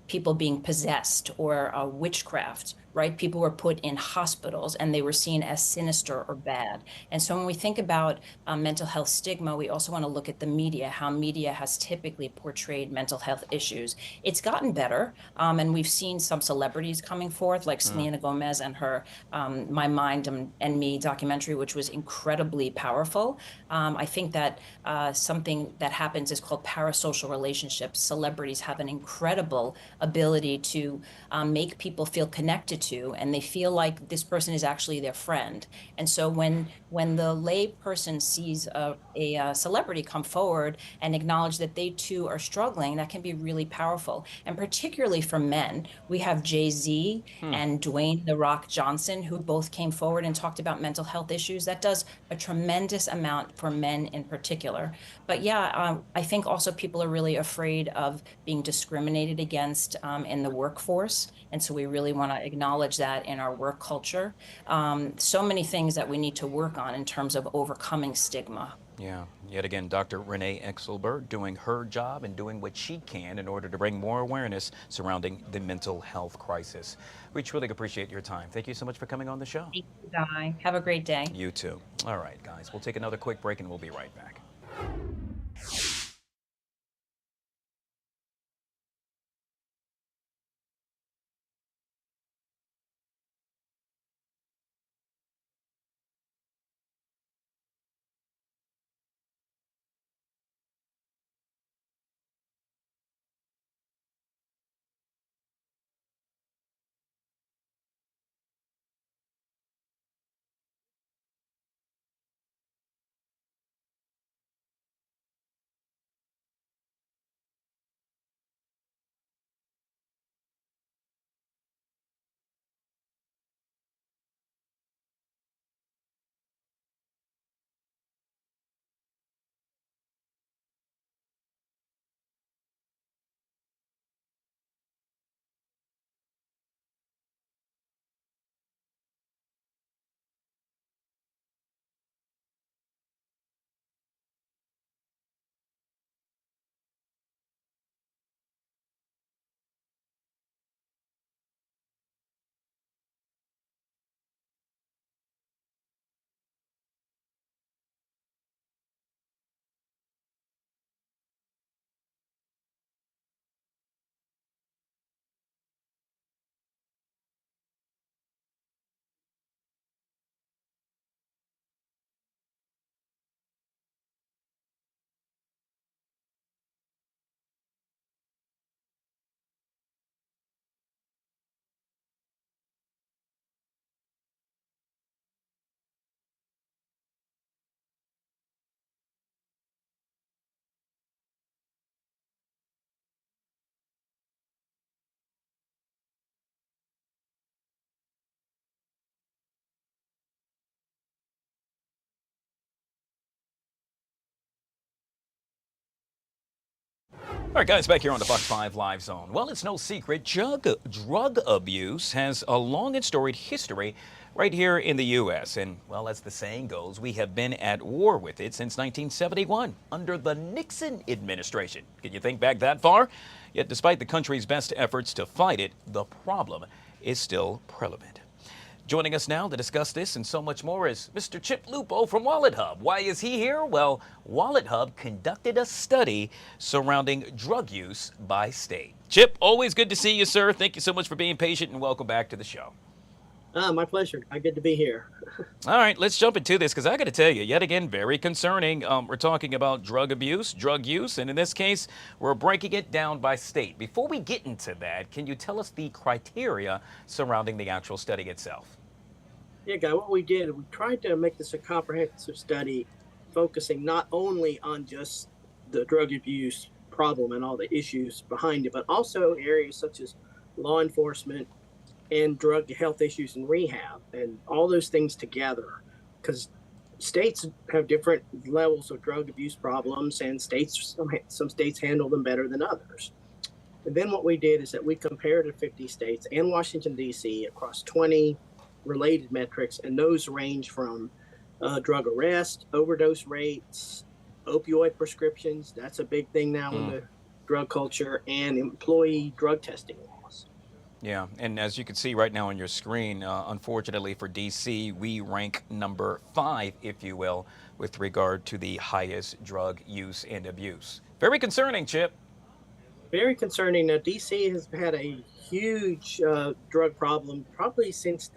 Speaker 18: people being possessed or witchcraft, right? People were put in hospitals and they were seen as sinister or bad. And so when we think about mental health stigma, we also want to look at the media, how media has typically portrayed mental health issues. It's gotten better, and we've seen some celebrities coming forth, like Selena Gomez and her My Mind and Me documentary, which was incredibly powerful. I think that something that happens is called parasocial relationships. Celebrities have an incredible ability to make people feel connected to, and they feel like this person is actually their friend. And so when the lay person sees a celebrity come forward and acknowledge that they too are struggling, that can be really powerful. And particularly for men, we have Jay-Z and Dwayne "The Rock" Johnson, who both came forward and talked about mental health issues. That does a tremendous amount for men in particular. But yeah, I think also people are really afraid of being discriminated against in the workforce. And so we really want to acknowledge that in our work culture. So many things that we need to work on in terms of overcoming stigma.
Speaker 1: Yeah, yet again, Dr. Renee Exelberg doing her job and doing what she can in order to bring more awareness surrounding the mental health crisis. We truly appreciate your time. Thank you so much for coming on the show.
Speaker 18: Thank you, Guy. Have a great day.
Speaker 1: You too. All right, guys, we'll take another quick break and we'll be right back. All right, guys, back here on the Fox 5 Live Zone. Well, it's no secret, drug abuse has a long and storied history right here in the U.S. And, well, as the saying goes, we have been at war with it since 1971 under the Nixon administration. Can you think back that far? Yet, despite the country's best efforts to fight it, the problem is still prevalent. Joining us now to discuss this and so much more is Mr. Chip Lupo from Wallet Hub. Why is he here? Well, Wallet Hub conducted a study surrounding drug use by state. Chip, always good to see you, sir. Thank you so much for being patient and welcome back to the show.
Speaker 19: My pleasure. Good to be here.
Speaker 1: All right, let's jump into this because I got to tell you, yet again, very concerning. We're talking about drug abuse, drug use, and in this case, we're breaking it down by state. Before we get into that, can you tell us the criteria surrounding the actual study itself?
Speaker 19: Yeah, Guy, what we did, we tried to make this a comprehensive study focusing not only on just the drug abuse problem and all the issues behind it, but also areas such as law enforcement and drug health issues and rehab and all those things together, because states have different levels of drug abuse problems and some states handle them better than others. And then what we did is that we compared to 50 states and Washington, D.C. across 20 related metrics, and those range from drug arrest, overdose rates, opioid prescriptions, that's a big thing now in the drug culture, and employee drug testing laws.
Speaker 1: Yeah, and as you can see right now on your screen, unfortunately for DC, we rank number 5, if you will, with regard to the highest drug use and abuse. Very concerning, Chip.
Speaker 19: Very concerning. Now, DC has had a huge drug problem probably since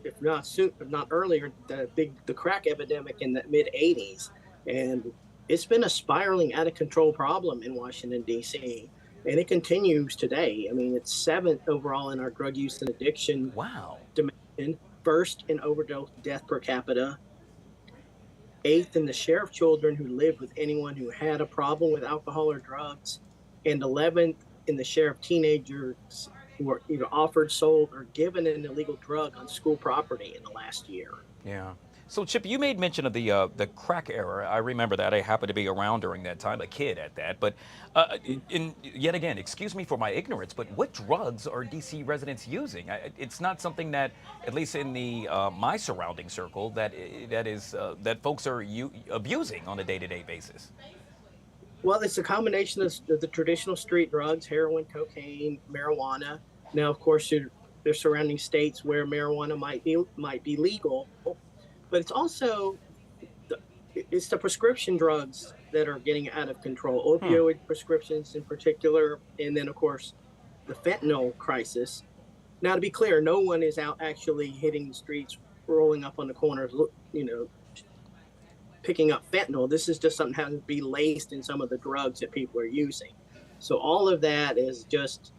Speaker 19: if not earlier, the crack epidemic in the mid 80s. And it's been a spiraling out of control problem in Washington, D.C. and it continues today. I mean, it's 7th overall in our drug use and addiction dimension, 1st in overdose death per capita, 8th in the share of children who lived with anyone who had a problem with alcohol or drugs, and 11th in the share of teenagers who were either offered, sold, or given an illegal drug on school property in the last year.
Speaker 1: Yeah. So, Chip, you made mention of the crack era. I remember that. I happened to be around during that time, a kid at that. But yet again, excuse me for my ignorance, but what drugs are D.C. residents using? It's not something that, at least in the my surrounding circle, that folks are abusing on a day-to-day basis.
Speaker 19: Well, it's a combination of the traditional street drugs: heroin, cocaine, marijuana. Now, of course, there's surrounding states where marijuana might be legal. But it's also it's the prescription drugs that are getting out of control, opioid prescriptions in particular, and then, of course, the fentanyl crisis. Now, to be clear, no one is out actually hitting the streets, rolling up on the corners, picking up fentanyl. This is just something having to be laced in some of the drugs that people are using. So all of that is just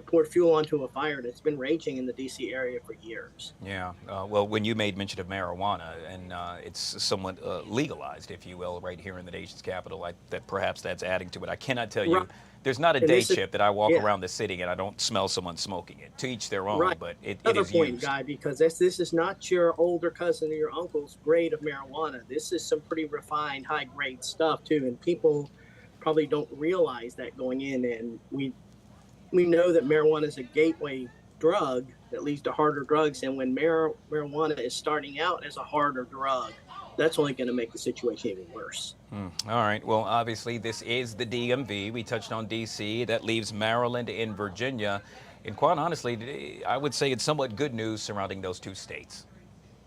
Speaker 19: poured fuel onto a fire that's been raging in the D.C. area for years.
Speaker 1: Yeah. Well, when you made mention of marijuana, and it's somewhat legalized, if you will, right here in the nation's capital, that perhaps that's adding to it. I cannot tell you, there's not a day, Chip, that I walk around the city and I don't smell someone smoking it. To each their own, but it is used.
Speaker 19: Guy, because this is not your older cousin or your uncle's grade of marijuana. This is some pretty refined, high-grade stuff, too, and people probably don't realize that going in, and we know that marijuana is a gateway drug that leads to harder drugs, and when marijuana is starting out as a harder drug, that's only going to make the situation even worse.
Speaker 1: All right. Well, obviously, this is the DMV. We touched on D.C. That leaves Maryland and Virginia. And quite honestly, I would say it's somewhat good news surrounding those two states.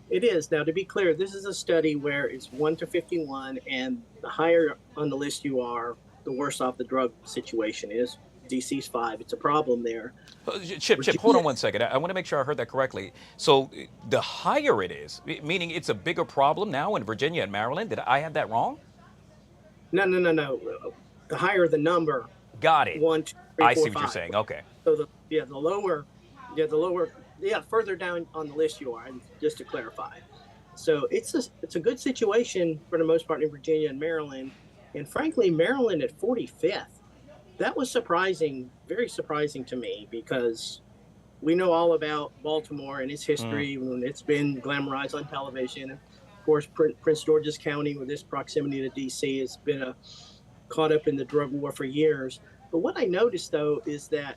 Speaker 19: It is. Now, to be clear, this is a study where it's 1 to 51, and the higher on the list you are, the worse off the drug situation is. DC's 5. It's a problem there.
Speaker 1: Chip, hold on one second. I want to make sure I heard that correctly. So the higher it is, meaning it's a bigger problem now in Virginia and Maryland? Did I have that wrong?
Speaker 19: No. The higher the number.
Speaker 1: Got it.
Speaker 19: 1, 2, 3, 4,
Speaker 1: I see what
Speaker 19: 5.
Speaker 1: you're saying. Okay.
Speaker 19: So further down on the list you are, just to clarify. So it's a good situation for the most part in Virginia and Maryland. And frankly, Maryland at 45th. That was surprising, very surprising to me, because we know all about Baltimore and its history when it's been glamorized on television. Of course, Prince George's County, with its proximity to D.C., has been caught up in the drug war for years. But what I noticed, though, is that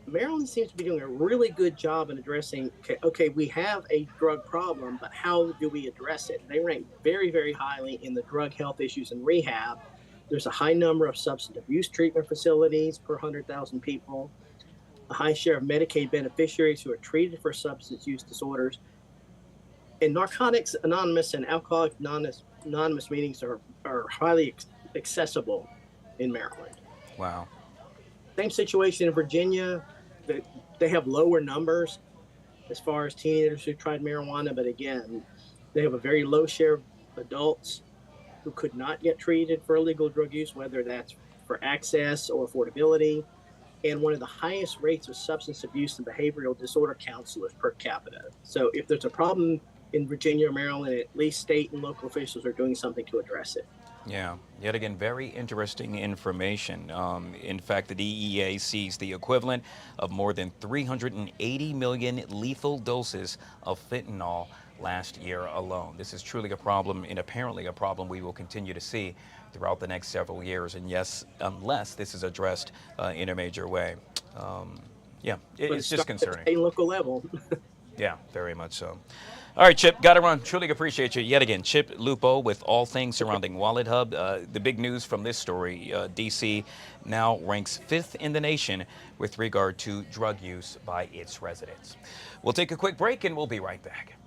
Speaker 19: Maryland seems to be doing a really good job in addressing, okay, we have a drug problem, but how do we address it? They rank very, very highly in the drug health issues and rehab. There's a high number of substance abuse treatment facilities per 100,000 people, a high share of Medicaid beneficiaries who are treated for substance use disorders, and Narcotics Anonymous and Alcoholics Anonymous meetings are highly accessible in Maryland.
Speaker 1: Wow.
Speaker 19: Same situation in Virginia. They have lower numbers as far as teenagers who tried marijuana, but again, they have a very low share of adults who could not get treated for illegal drug use, whether that's for access or affordability, and one of the highest rates of substance abuse and behavioral disorder counselors per capita. So if there's a problem in Virginia or Maryland, at least state and local officials are doing something to address it.
Speaker 1: Yeah, yet again, very interesting information. In fact, the DEA seized the equivalent of more than 380 million lethal doses of fentanyl last year alone. This is truly a problem, and apparently a problem we will continue to see throughout the next several years. And yes, unless this is addressed in a major way. It's just concerning.
Speaker 19: At a local level.
Speaker 1: Yeah, very much so. All right, Chip, got to run. Truly appreciate you yet again. Chip Lupo with all things surrounding Wallet Hub. The big news from this story, D.C. now ranks 5th in the nation with regard to drug use by its residents. We'll take a quick break and we'll be right back.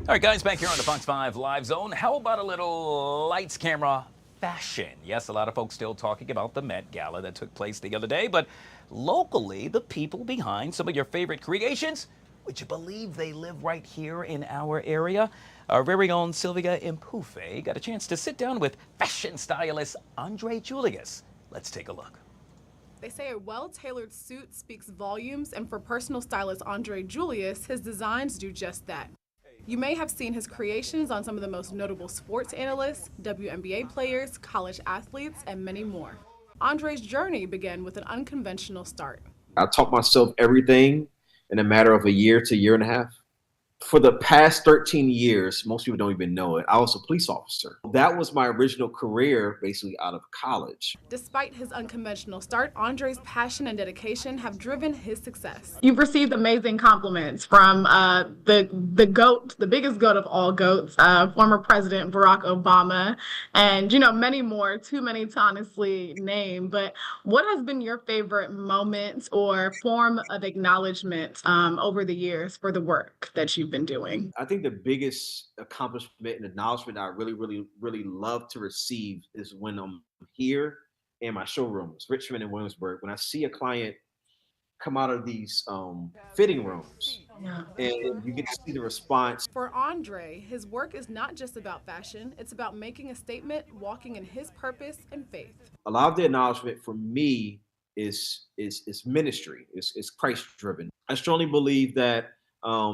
Speaker 1: All right, guys, back here on the Fox 5 Live Zone. How about a little lights, camera, fashion? Yes, a lot of folks still talking about the Met Gala that took place the other day, but locally, the people behind some of your favorite creations, would you believe they live right here in our area? Our very own Sylvia Impufe got a chance to sit down with fashion stylist Andre Julius. Let's take a look.
Speaker 20: They say a well-tailored suit speaks volumes, and for personal stylist Andre Julius, his designs do just that. You may have seen his creations on some of the most notable sports analysts, WNBA players, college athletes, and many more. Andre's journey began with an unconventional start.
Speaker 21: I taught myself everything in a matter of a year to a year and a half. For the past 13 years, most people don't even know it, I was a police officer. That was my original career, basically out of college.
Speaker 20: Despite his unconventional start, Andre's passion and dedication have driven his success. You've received amazing compliments from the GOAT, the biggest GOAT of all GOATs, former President Barack Obama, and many more, too many to honestly name. But what has been your favorite moment or form of acknowledgement over the years for the work that you've been doing?
Speaker 21: I think the biggest accomplishment and acknowledgement I really love to receive is when I'm here in my showrooms, Richmond and Williamsburg, when I see a client come out of these fitting rooms and you get to see the response.
Speaker 20: For Andre, his work is not just about fashion, it's about making a statement, walking in his purpose and faith.
Speaker 21: A lot of the acknowledgement for me is ministry, is Christ driven. I strongly believe that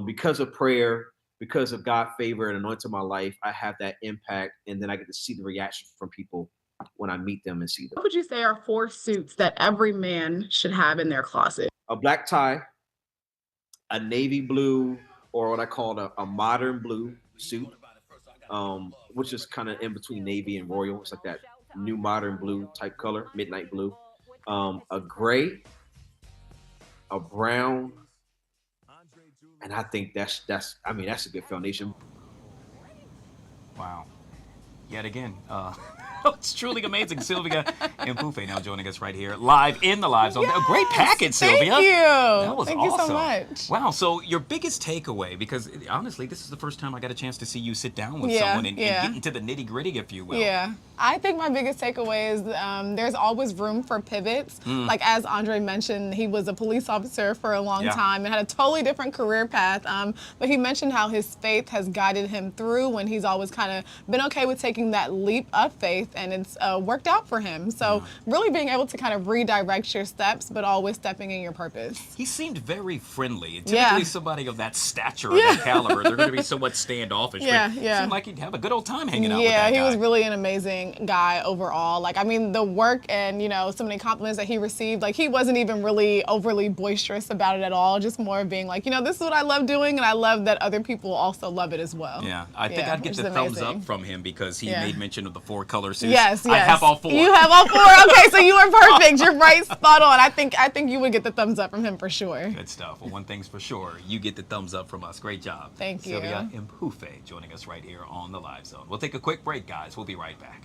Speaker 21: because of prayer, because of God's favor and anointing my life, I have that impact, and then I get to see the reaction from people when I meet them and see them.
Speaker 20: What would you say are 4 suits that every man should have in their closet?
Speaker 21: A black tie, a navy blue, or what I call a modern blue suit, which is kind of in between navy and royal. It's like that new modern blue type color, midnight blue. A gray, a brown, and I think that's a good foundation.
Speaker 1: Wow. Yet again, it's truly amazing. Sylvia Impufe now joining us right here, live in the Live Zone.
Speaker 20: Yes,
Speaker 1: A great package, Sylvia.
Speaker 20: Thank you.
Speaker 1: That was
Speaker 20: Thank
Speaker 1: awesome.
Speaker 20: you so much.
Speaker 1: Wow. So your biggest takeaway, because honestly, this is the first time I got a chance to see you sit down with someone and get into the nitty gritty, if you will.
Speaker 20: Yeah. I think my biggest takeaway is there's always room for pivots. Like as Andre mentioned, he was a police officer for a long time and had a totally different career path. But he mentioned how his faith has guided him through when he's always kind of been okay with taking that leap of faith, and it's worked out for him. So really being able to kind of redirect your steps, but always stepping in your purpose.
Speaker 1: He seemed very friendly. Typically somebody of that stature or that caliber, they're going to be somewhat standoffish. But it seemed like he'd have a good old time hanging out with that guy.
Speaker 20: Yeah, he was really an amazing guy overall. Like, I mean, the work and, so many compliments that he received, like he wasn't even really overly boisterous about it at all, just more of being like, this is what I love doing, and I love that other people also love it as well.
Speaker 1: Yeah, I think I'd get the thumbs up from him because he made mention of the 4 color suits.
Speaker 20: Yes.
Speaker 1: I have all 4.
Speaker 20: You have all 4? Okay, so you are perfect. You're right, spot on. I think you would get the thumbs up from him for sure.
Speaker 1: Good stuff. Well, one thing's for sure, you get the thumbs up from us. Great job.
Speaker 20: Thank you.
Speaker 1: Sylvia Impufe joining us right here on the Live Zone. We'll take a quick break, guys. We'll be right back.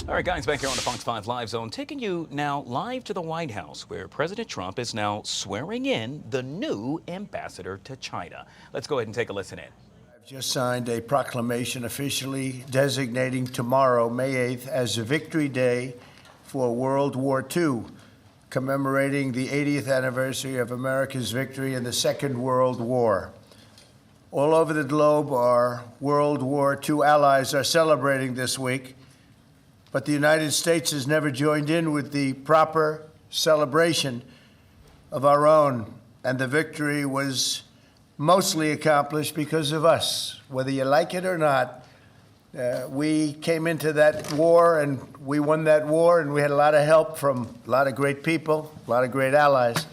Speaker 1: All right, guys, back here on the Fox 5 Live Zone, taking you now live to the White House, where President Trump is now swearing in the new ambassador to China. Let's go ahead and take a listen in.
Speaker 3: I've just signed a proclamation officially designating tomorrow, May 8th, as a Victory Day for World War II, commemorating the 80th anniversary of America's victory in the Second World War. All over the globe, our World War II allies are celebrating this week, but the United States has never joined in with the proper celebration of our own, and the victory was mostly accomplished because of us. Whether you like it or not, we came into that war and we won that war, and we had a lot of help from a lot of great people, a lot of great allies.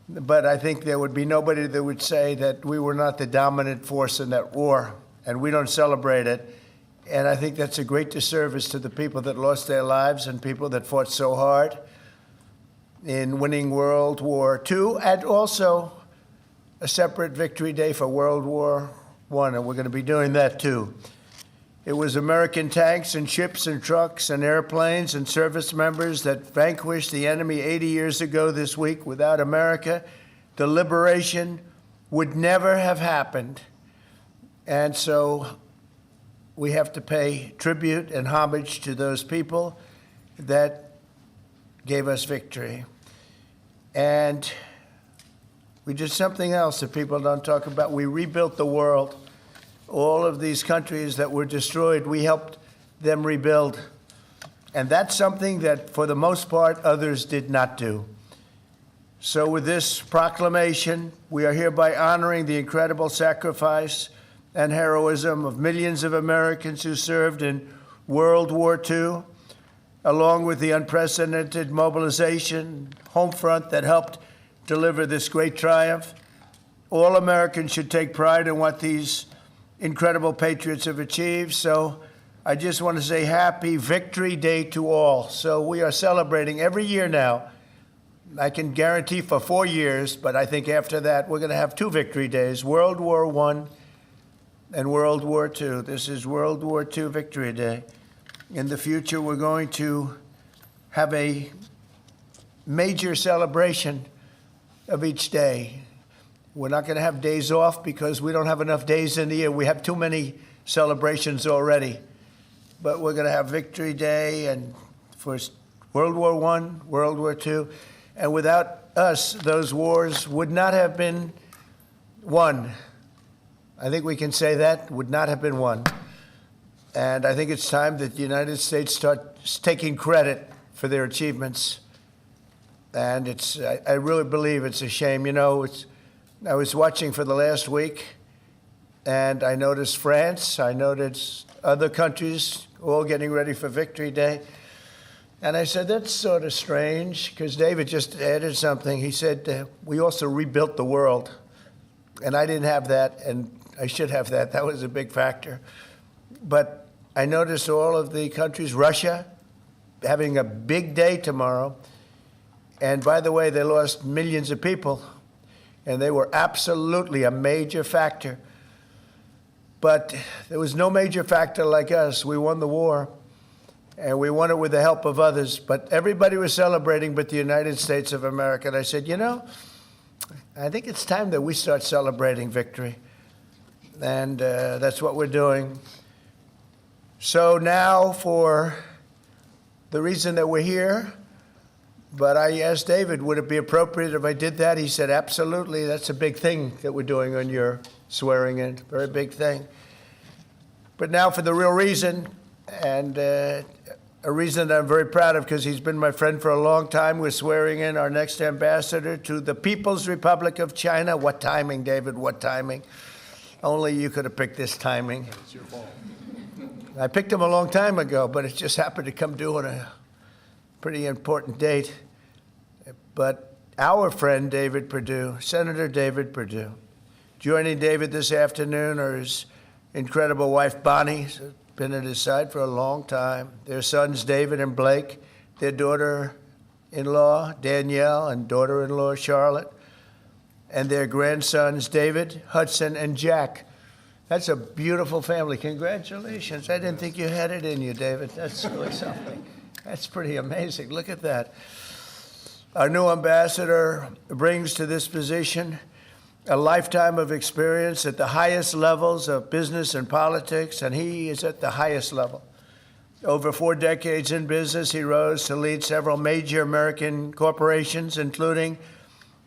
Speaker 3: But I think there would be nobody that would say that we were not the dominant force in that war, and we don't celebrate it. And I think that's a great disservice to the people that lost their lives and people that fought so hard in winning World War II, and also a separate Victory Day for World War I, and we're going to be doing that too. It was American tanks and ships and trucks and airplanes and service members that vanquished the enemy 80 years ago this week. Without America, the liberation would never have happened. And so we have to pay tribute and homage to those people that gave us victory. And we did something else that people don't talk about. We rebuilt the world. All of these countries that were destroyed, we helped them rebuild. And that's something that, for the most part, others did not do. So with this proclamation, we are hereby honoring the incredible sacrifice and heroism of millions of Americans who served in World War II, along with the unprecedented mobilization, home front that helped deliver this great triumph. All Americans should take pride in what these incredible patriots have achieved. So I just want to say happy Victory Day to all. So we are celebrating every year now. I can guarantee for 4 years, but I think after that we're going to have 2 Victory Days, World War I and World War II. This is World War II Victory Day. In the future, we're going to have a major celebration of each day. We're not going to have days off because we don't have enough days in the year. We have too many celebrations already. But we're going to have Victory Day and for World War I, World War II. And without us, those wars would not have been won. I think we can say that, would not have been won. And I think it's time that the United States starts taking credit for their achievements. And I really believe it's a shame. You know, I was watching for the last week, and I noticed France, I noticed other countries all getting ready for Victory Day. And I said, that's sort of strange, because David just added something. He said, we also rebuilt the world. And I didn't have that, and I should have that. That was a big factor. But I noticed all of the countries, Russia, having a big day tomorrow. And by the way, they lost millions of people, and they were absolutely a major factor. But there was no major factor like us. We won the war, and we won it with the help of others. But everybody was celebrating but the United States of America. And I said, you know, I think it's time that we start celebrating victory. And that's what we're doing. So now for the reason that we're here, but I asked David, would it be appropriate if I did that? He said, absolutely. That's a big thing that we're doing on your swearing in, very big thing. But now for the real reason, and a reason that I'm very proud of because he's been my friend for a long time. We're swearing in our next ambassador to the People's Republic of China. What timing, David, what timing? Only you could have picked this timing.
Speaker 5: It's your fault.
Speaker 3: I picked him a long time ago, but it just happened to come due on a pretty important date. But our friend David Perdue, Senator David Perdue, joining David this afternoon are his incredible wife Bonnie, who's been at his side for a long time, their sons David and Blake, their daughter-in-law Danielle and daughter-in-law Charlotte, and their grandsons David, Hudson, and Jack. That's a beautiful family. Congratulations. I didn't think you had it in you, David. That's really something. That's pretty amazing. Look at that. Our new ambassador brings to this position a lifetime of experience at the highest levels of business and politics, and he is at the highest level. Over 4 decades in business, he rose to lead several major American corporations, including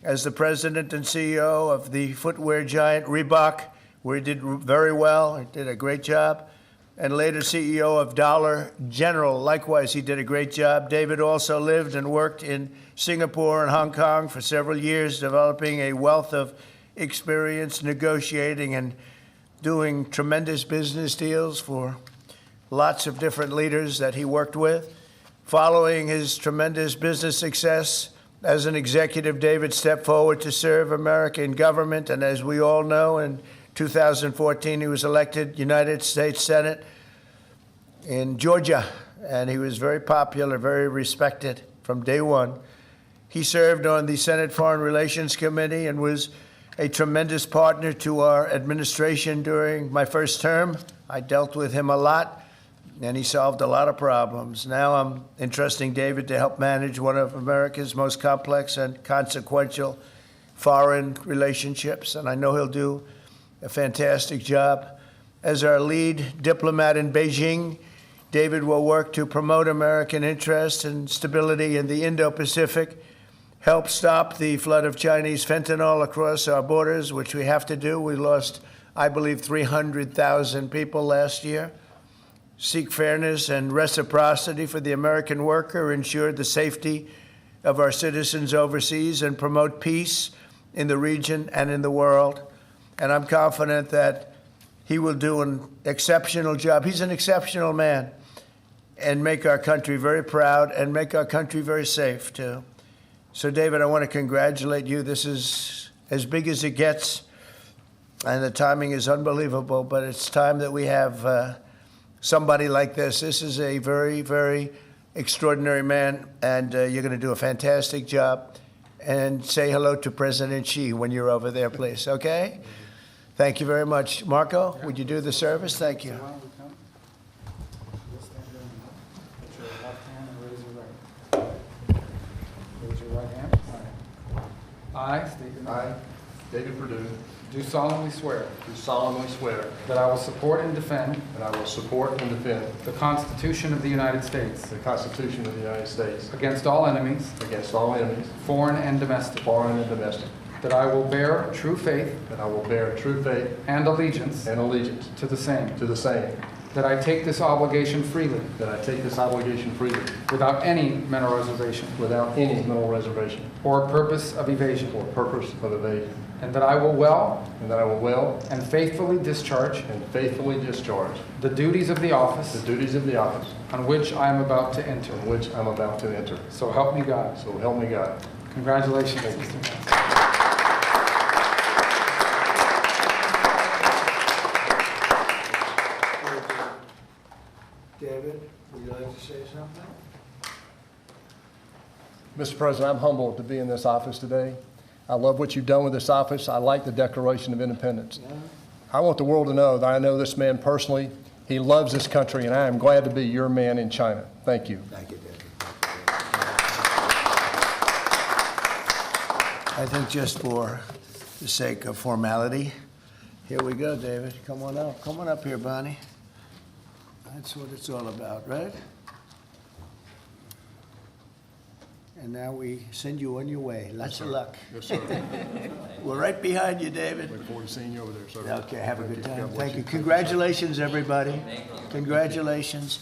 Speaker 3: as the president and CEO of the footwear giant Reebok, where he did very well. He did a great job. And later CEO of Dollar General. Likewise, he did a great job. David also lived and worked in Singapore and Hong Kong for several years, developing a wealth of experience negotiating and doing tremendous business deals for lots of different leaders that he worked with. Following his tremendous business success as an executive, David stepped forward to serve America in government. And as we all know, in 2014, he was elected United States Senate in Georgia, and he was very popular, very respected from day one. He served on the Senate Foreign Relations Committee and was a tremendous partner to our administration during my first term. I dealt with him a lot, and he solved a lot of problems. Now I'm entrusting David to help manage one of America's most complex and consequential foreign relationships, and I know he'll do a fantastic job. As our lead diplomat in Beijing, David will work to promote American interests and stability in the Indo-Pacific, help stop the flood of Chinese fentanyl across our borders, which we have to do. We lost, I believe, 300,000 people last year. Seek fairness and reciprocity for the American worker, ensure the safety of our citizens overseas, and promote peace in the region and in the world. And I'm confident that he will do an exceptional job. He's an exceptional man, and make our country very proud and make our country very safe, too. So, David, I want to congratulate you. This is as big as it gets, and the timing is unbelievable, but it's time that we have somebody like this. This is a very, very extraordinary man, and you're going to do a fantastic job. And say hello to President Xi when you're over there, please, okay? Thank you very much. Marco, would you do the service? Thank you.
Speaker 4: I, state your name.
Speaker 22: I, David Perdue,
Speaker 4: do solemnly swear
Speaker 22: do solemnly swear
Speaker 4: that I will support and defend
Speaker 22: that I will support and defend
Speaker 4: the Constitution of the United States
Speaker 22: the Constitution of the United States
Speaker 4: against all enemies, foreign and domestic, that I will bear true faith
Speaker 22: and
Speaker 4: allegiance to the same, that I take this obligation freely without any mental reservation or purpose of evasion, and that I will well and faithfully discharge the duties of the office on which I am about to enter. So help me God. Congratulations.
Speaker 3: David, would you like to say something?
Speaker 22: Mr. President, I'm humbled to be in this office today. I love what you've done with this office. I like the Declaration of Independence.
Speaker 3: Yeah.
Speaker 22: I want the world to know that I know this man personally. He loves this country, and I am glad to be your man in China. Thank you.
Speaker 3: Thank you, David. I think just for the sake of formality, here we go, David. Come on up. Come on up here, Bonnie. That's what it's all about, right? And now we send you on your way. Lots of luck.
Speaker 22: Yes, sir.
Speaker 3: We're right behind you, David.
Speaker 22: Look forward to seeing you over there, sir.
Speaker 3: Okay, have a good time. Thank you. Congratulations, everybody. Congratulations.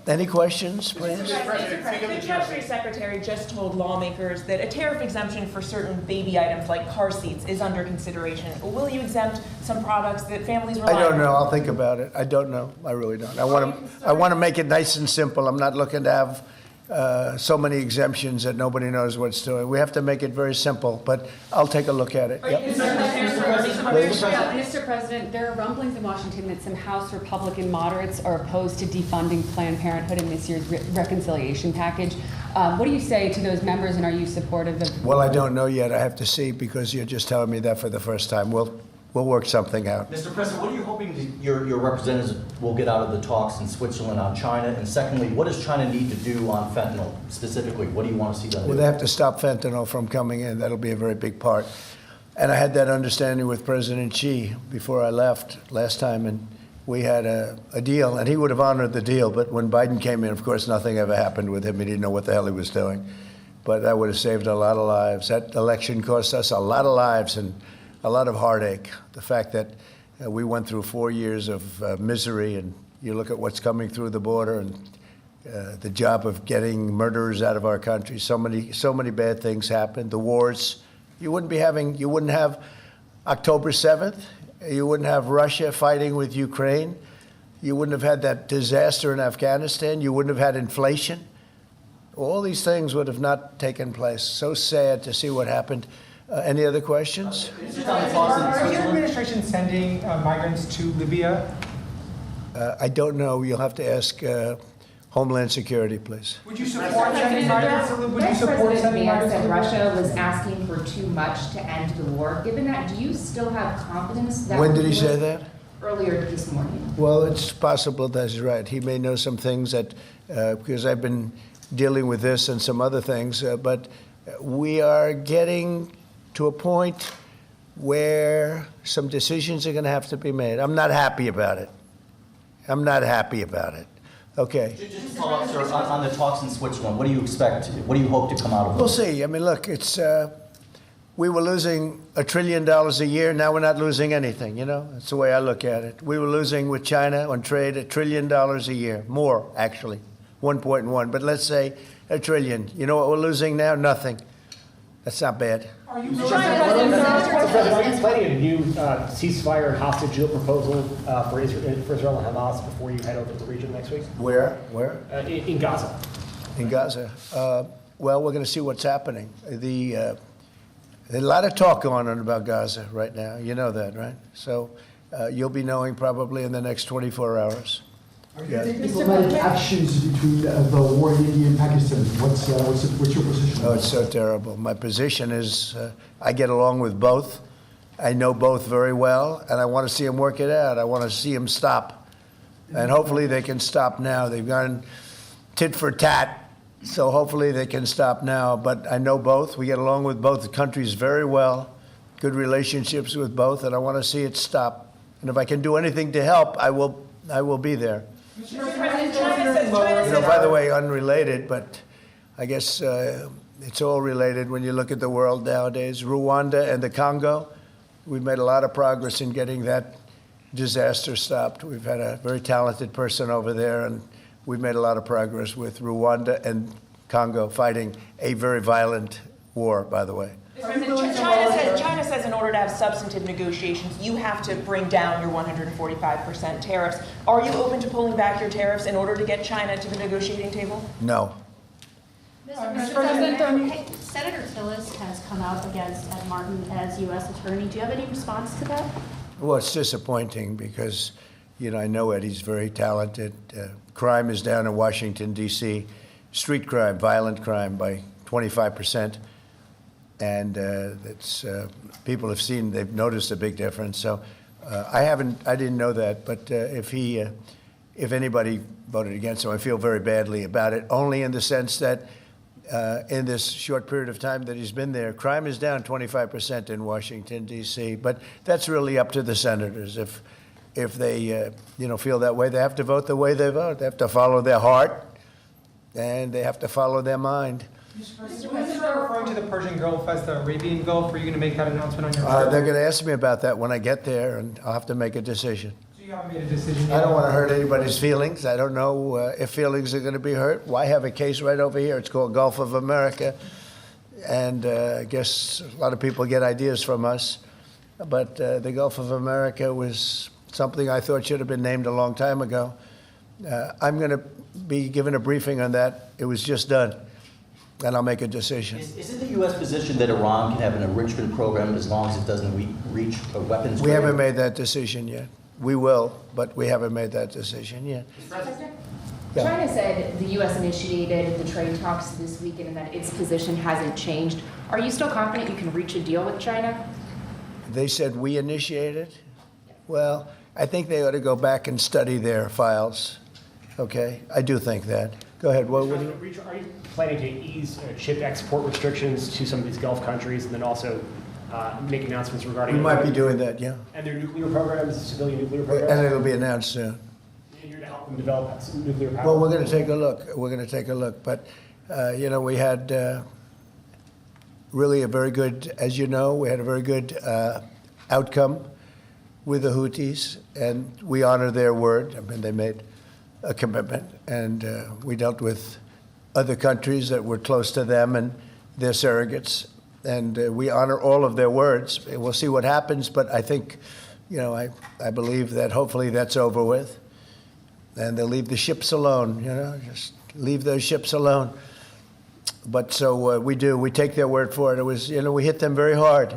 Speaker 3: Any questions, please?
Speaker 23: The Treasury Secretary just told lawmakers that a tariff exemption for certain baby items like car seats is under consideration. Will you exempt some products that families rely on?
Speaker 3: I don't know. I'll think about it. I don't know. I really don't. I want to make it nice and simple. I'm not looking to have so many exemptions that nobody knows what's doing. We have to make it very simple, but I'll take a look at it. Yep.
Speaker 24: Mr. President, there are rumblings in Washington that some House Republican moderates are opposed to defunding Planned Parenthood in this year's reconciliation package. What do you say to those members, and are you supportive of?
Speaker 3: Well, I don't know yet. I have to see, because you're just telling me that for the first time. We'll we'll work something out.
Speaker 2: Mr. President, what are you hoping that your representatives will get out of the talks in Switzerland on China? And secondly, what does China need to do on fentanyl specifically? What do you want to see them do?
Speaker 3: Well, they have to stop fentanyl from coming in. That'll be a very big part. And I had that understanding with President Xi before I left last time, and we had a deal, and he would have honored the deal. But when Biden came in, of course, nothing ever happened with him. He didn't know what the hell he was doing. But that would have saved a lot of lives. That election cost us a lot of lives and a lot of heartache. The fact that we went through 4 years of misery, and you look at what's coming through the border, and the job of getting murderers out of our country. So many bad things happened. The wars. You wouldn't have October 7th. You wouldn't have Russia fighting with Ukraine. You wouldn't have had that disaster in Afghanistan. You wouldn't have had inflation. All these things would have not taken place. So sad to see what happened. Any other questions?
Speaker 6: Are your administration sending migrants to Libya?
Speaker 3: I don't know. You'll have to ask Homeland Security, please.
Speaker 6: Would you support sending migrants to Libya? Would you support sending migrants to Libya?
Speaker 7: Russia was asking for too much to end the war. Given that, do you still have confidence that...
Speaker 3: When did he say that?
Speaker 7: Earlier this morning.
Speaker 3: Well, it's possible that's right. He may know some things that, because I've been dealing with this and some other things, but we are getting to a point where some decisions are going to have to be made. I'm not happy about it. I'm not happy about it. Okay.
Speaker 2: Just to follow up, sir, on the talks in Switzerland, what do you expect? What do you hope to come out of it?
Speaker 3: We'll see. I mean, look, it's we were losing $1 trillion a year. Now we're not losing anything. You know, that's the way I look at it. We were losing with China on trade $1 trillion a year, more actually, 1.1. But let's say $1 trillion. You know what we're losing now? Nothing. That's not bad.
Speaker 6: Are you planning a new ceasefire and hostage deal proposal for Israel and Hamas before you head over to the region next week?
Speaker 3: Where?
Speaker 6: In Gaza.
Speaker 3: In Gaza. Well, we're going to see what's happening. There's a lot of talk going on about Gaza right now. You know that, right? So you'll be knowing probably in the next 24 hours.
Speaker 8: Are you taking diplomatic actions between the war in India and Pakistan? What's your position?
Speaker 3: Oh, it's so terrible. My position is I get along with both. I know both very well, and I want to see them work it out. I want to see them stop. And hopefully they can stop now. They've gone tit for tat, so hopefully they can stop now. But I know both. We get along with both countries very well, good relationships with both, and I want to see it stop. And if I can do anything to help, I will be there.
Speaker 23: Mr. President, China says,
Speaker 3: By the way, unrelated, but I guess it's all related when you look at the world nowadays. Rwanda and the Congo, we've made a lot of progress in getting that disaster stopped. We've had a very talented person over there, and we've made a lot of progress with Rwanda and Congo fighting a very violent war, by the way.
Speaker 23: China says in order to have substantive negotiations, you have to bring down your 145% tariffs. Are you open to pulling back your tariffs in order to get China to the negotiating table?
Speaker 3: No.
Speaker 25: Mr. President, Senator Tillis has come out against Ed Martin as U.S. Attorney. Do you have any response to that?
Speaker 3: Well, it's disappointing because, you know, I know Eddie's very talented. Crime is down in Washington, D.C. Street crime, violent crime by 25%. And people have seen, they've noticed a big difference. So I didn't know that, but if anybody voted against him, I feel very badly about it, only in the sense that in this short period of time that he's been there, crime is down 25% in Washington, D.C., but that's really up to the senators. If they feel that way, they have to vote the way they vote. They have to follow their heart, and they have to follow their mind.
Speaker 6: Mr. President, referring to the Persian Gulf as the Arabian Gulf, are you going to make that announcement on your trip?
Speaker 3: They're going to ask me about that when I get there, and I'll have to make a decision.
Speaker 6: So you haven't made a decision yet?
Speaker 3: I don't want to hurt anybody's feelings. I don't know if feelings are going to be hurt. Why have a case right over here? It's called Gulf of America, and I guess a lot of people get ideas from us. But the Gulf of America was something I thought should have been named a long time ago. I'm going to be given a briefing on that. It was just done. And I'll make a decision.
Speaker 2: Is it the U.S. position that Iran can have an enrichment program as long as it doesn't reach a weapons?
Speaker 3: We haven't made that decision yet. We will, but we haven't made that decision yet.
Speaker 7: China said the U.S. initiated the trade talks this weekend and that its position hasn't changed. Are you still confident you can reach a deal with China?
Speaker 3: They said we initiated? Well, I think they ought to go back and study their files. Okay? I do think that. Go ahead. What do you?
Speaker 6: Are you planning to ease chip export restrictions to some of these Gulf countries and then also make announcements regarding...
Speaker 3: We might be doing that, yeah.
Speaker 6: And their nuclear programs, civilian nuclear programs?
Speaker 3: And it'll be announced soon.
Speaker 6: And you're to help them develop nuclear power?
Speaker 3: Well, we're going to take a look. We're going to take a look. But, you know, we had really a very good, as you know, we had a very good outcome with the Houthis, and we honor their word. I mean, they made a commitment, and we dealt with other countries that were close to them and their surrogates, and we honor all of their words. We'll see what happens, but I think, you know, I believe that hopefully that's over with, and they'll leave the ships alone, you know, just leave those ships alone. But so we do. We take their word for it. It was, you know, we hit them very hard.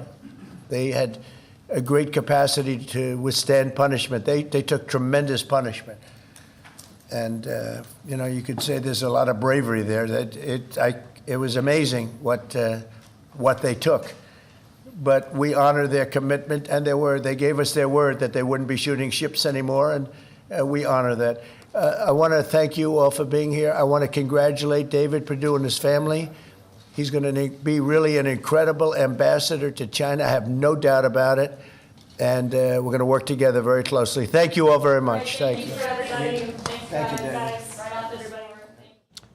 Speaker 3: They had a great capacity to withstand punishment. They took tremendous punishment. And, you know, you could say there's a lot of bravery there. That it was amazing what they took. But we honor their commitment and their word. They gave us their word that they wouldn't be shooting ships anymore, and we honor that. I want to thank you all for being here. I want to congratulate David Perdue and his family. He's going to be really an incredible ambassador to China. I have no doubt about it. And we're going to work together very closely. Thank you all very much. Thank you. Thank you, David.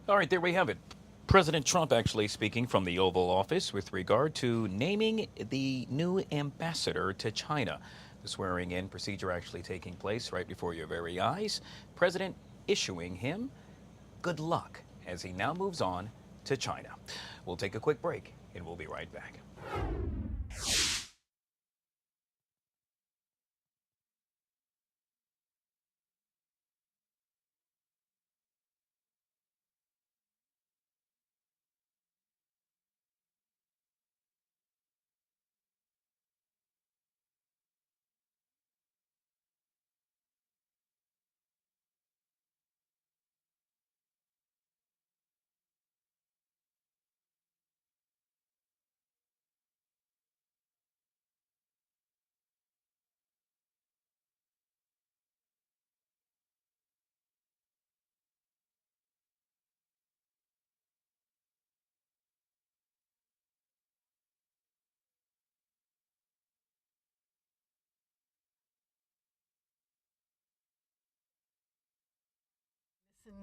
Speaker 1: All right, there we have it. President Trump actually speaking from the Oval Office with regard to naming the new ambassador to China. The swearing-in procedure actually taking place right before your very eyes. President issuing him good luck as he now moves on to China. We'll take a quick break, and we'll be right back.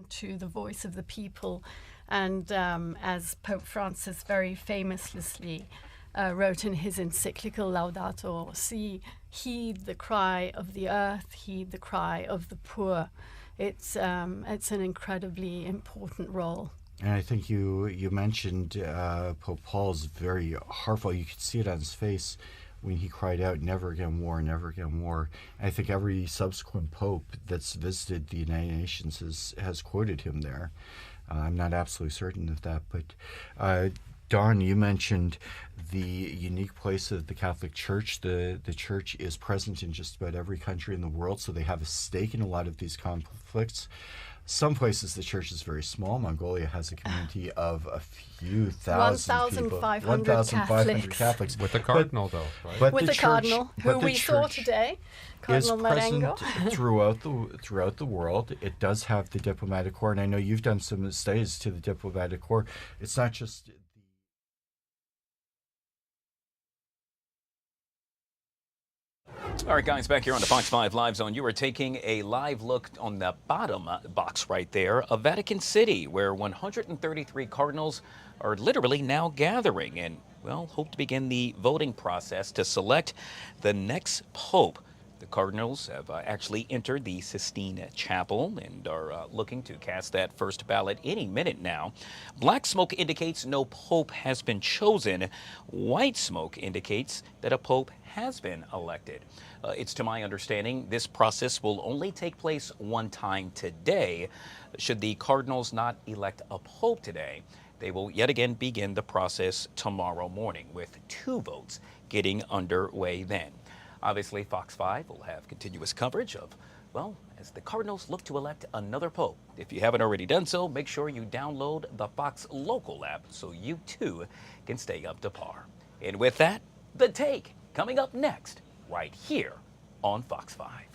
Speaker 9: To the voice of the people, and as Pope Francis very famously wrote in his encyclical Laudato Si, heed the cry of the earth, heed the cry of the poor. It's an incredibly important role.
Speaker 13: And I think you mentioned Pope Paul's very heartfelt. You could see it on his face when he cried out, "Never again war, never again war." And I think every subsequent pope that's visited the United Nations has quoted him there. I'm not absolutely certain of that, but Don, you mentioned the unique place of the Catholic Church. The Church is present in just about every country in the world, so they have a stake in a lot of these conflicts. Some places the church is very small. Mongolia has a community of a few thousand people.
Speaker 9: 1,500
Speaker 13: Catholics.
Speaker 10: With the cardinal, though, right?
Speaker 13: But
Speaker 9: with the cardinal, who we saw today, Cardinal Marengo.
Speaker 13: throughout the world. It does have the diplomatic corps, and I know you've done some studies to the diplomatic corps. It's not just...
Speaker 1: All right, guys, back here on the Fox 5 Live Zone, you are taking a live look on the bottom box right there of Vatican City, where 133 cardinals are literally now gathering and, well, hope to begin the voting process to select the next pope. The cardinals have actually entered the Sistine Chapel and are looking to cast that first ballot any minute now. Black smoke indicates no pope has been chosen. White smoke indicates that a pope has been elected. It's to my understanding this process will only take place one time today. Should the cardinals not elect a pope today, they will yet again begin the process tomorrow morning with 2 votes getting underway then. Obviously, Fox 5 will have continuous coverage of, well, as the Cardinals look to elect another pope. If you haven't already done so, make sure you download the Fox Local app so you too can stay up to par. And with that, the take. coming up next, right here on Fox 5.